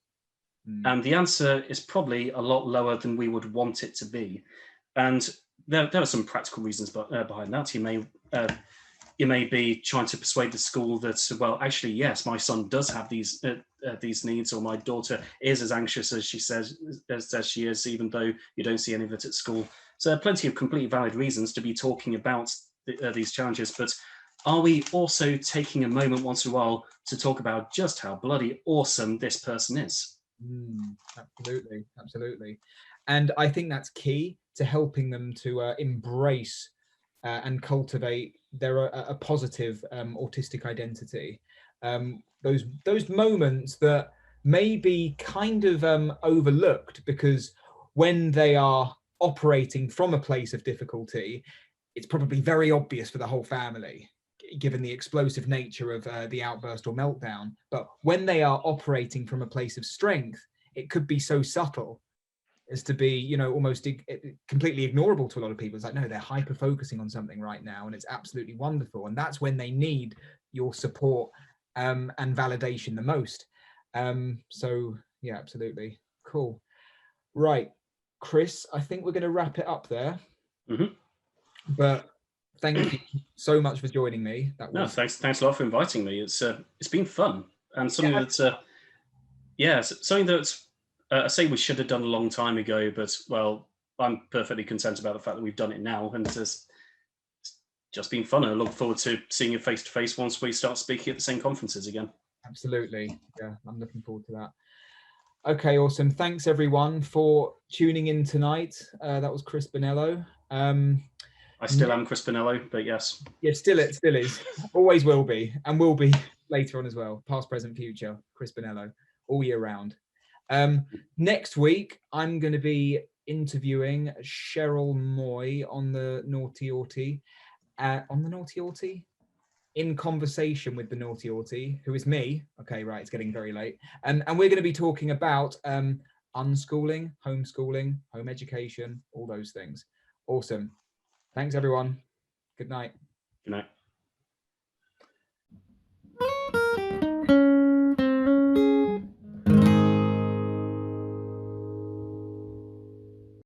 And the answer is probably a lot lower than we would want it to be. And there are some practical reasons behind that. You may be trying to persuade the school that, well, actually, yes, my son does have these needs, or my daughter is as anxious as she says she is, even though you don't see any of it at school. So there are plenty of completely valid reasons to be talking about these challenges. But are we also taking a moment once in a while to talk about just how bloody awesome this person is? Absolutely. And I think that's key to helping them to embrace and cultivate a positive autistic identity. Those moments that may be kind of overlooked, because when they are operating from a place of difficulty, it's probably very obvious for the whole family, given the explosive nature of the outburst or meltdown. But when they are operating from a place of strength, it could be so subtle as to be, almost completely ignorable to a lot of people. It's like, no, they're hyper focusing on something right now, and it's absolutely wonderful. And that's when they need your support and validation the most. So yeah, absolutely. Cool. Right, Chris, I think we're going to wrap it up there. Mm-hmm. But thank you so much for joining me. That was thanks a lot for inviting me. It's been fun, and something something that I say we should have done a long time ago, but well, I'm perfectly content about the fact that we've done it now, and it's just been fun. I look forward to seeing you face to face once we start speaking at the same conferences again. Absolutely. Yeah, I'm looking forward to that. Okay, awesome. Thanks everyone for tuning in tonight. That was Chris Bonnello. I still am Chris Bonnello, but yes. Yeah, still is. Always will be, and will be later on as well. Past, present, future. Chris Bonnello, all year round. Next week, I'm going to be interviewing Cheryl Moy on the Naughty Autie. In conversation with the Naughty Autie, who is me. Okay, right, it's getting very late. And we're going to be talking about unschooling, homeschooling, home education, all those things. Awesome. Thanks, everyone. Good night. Good night.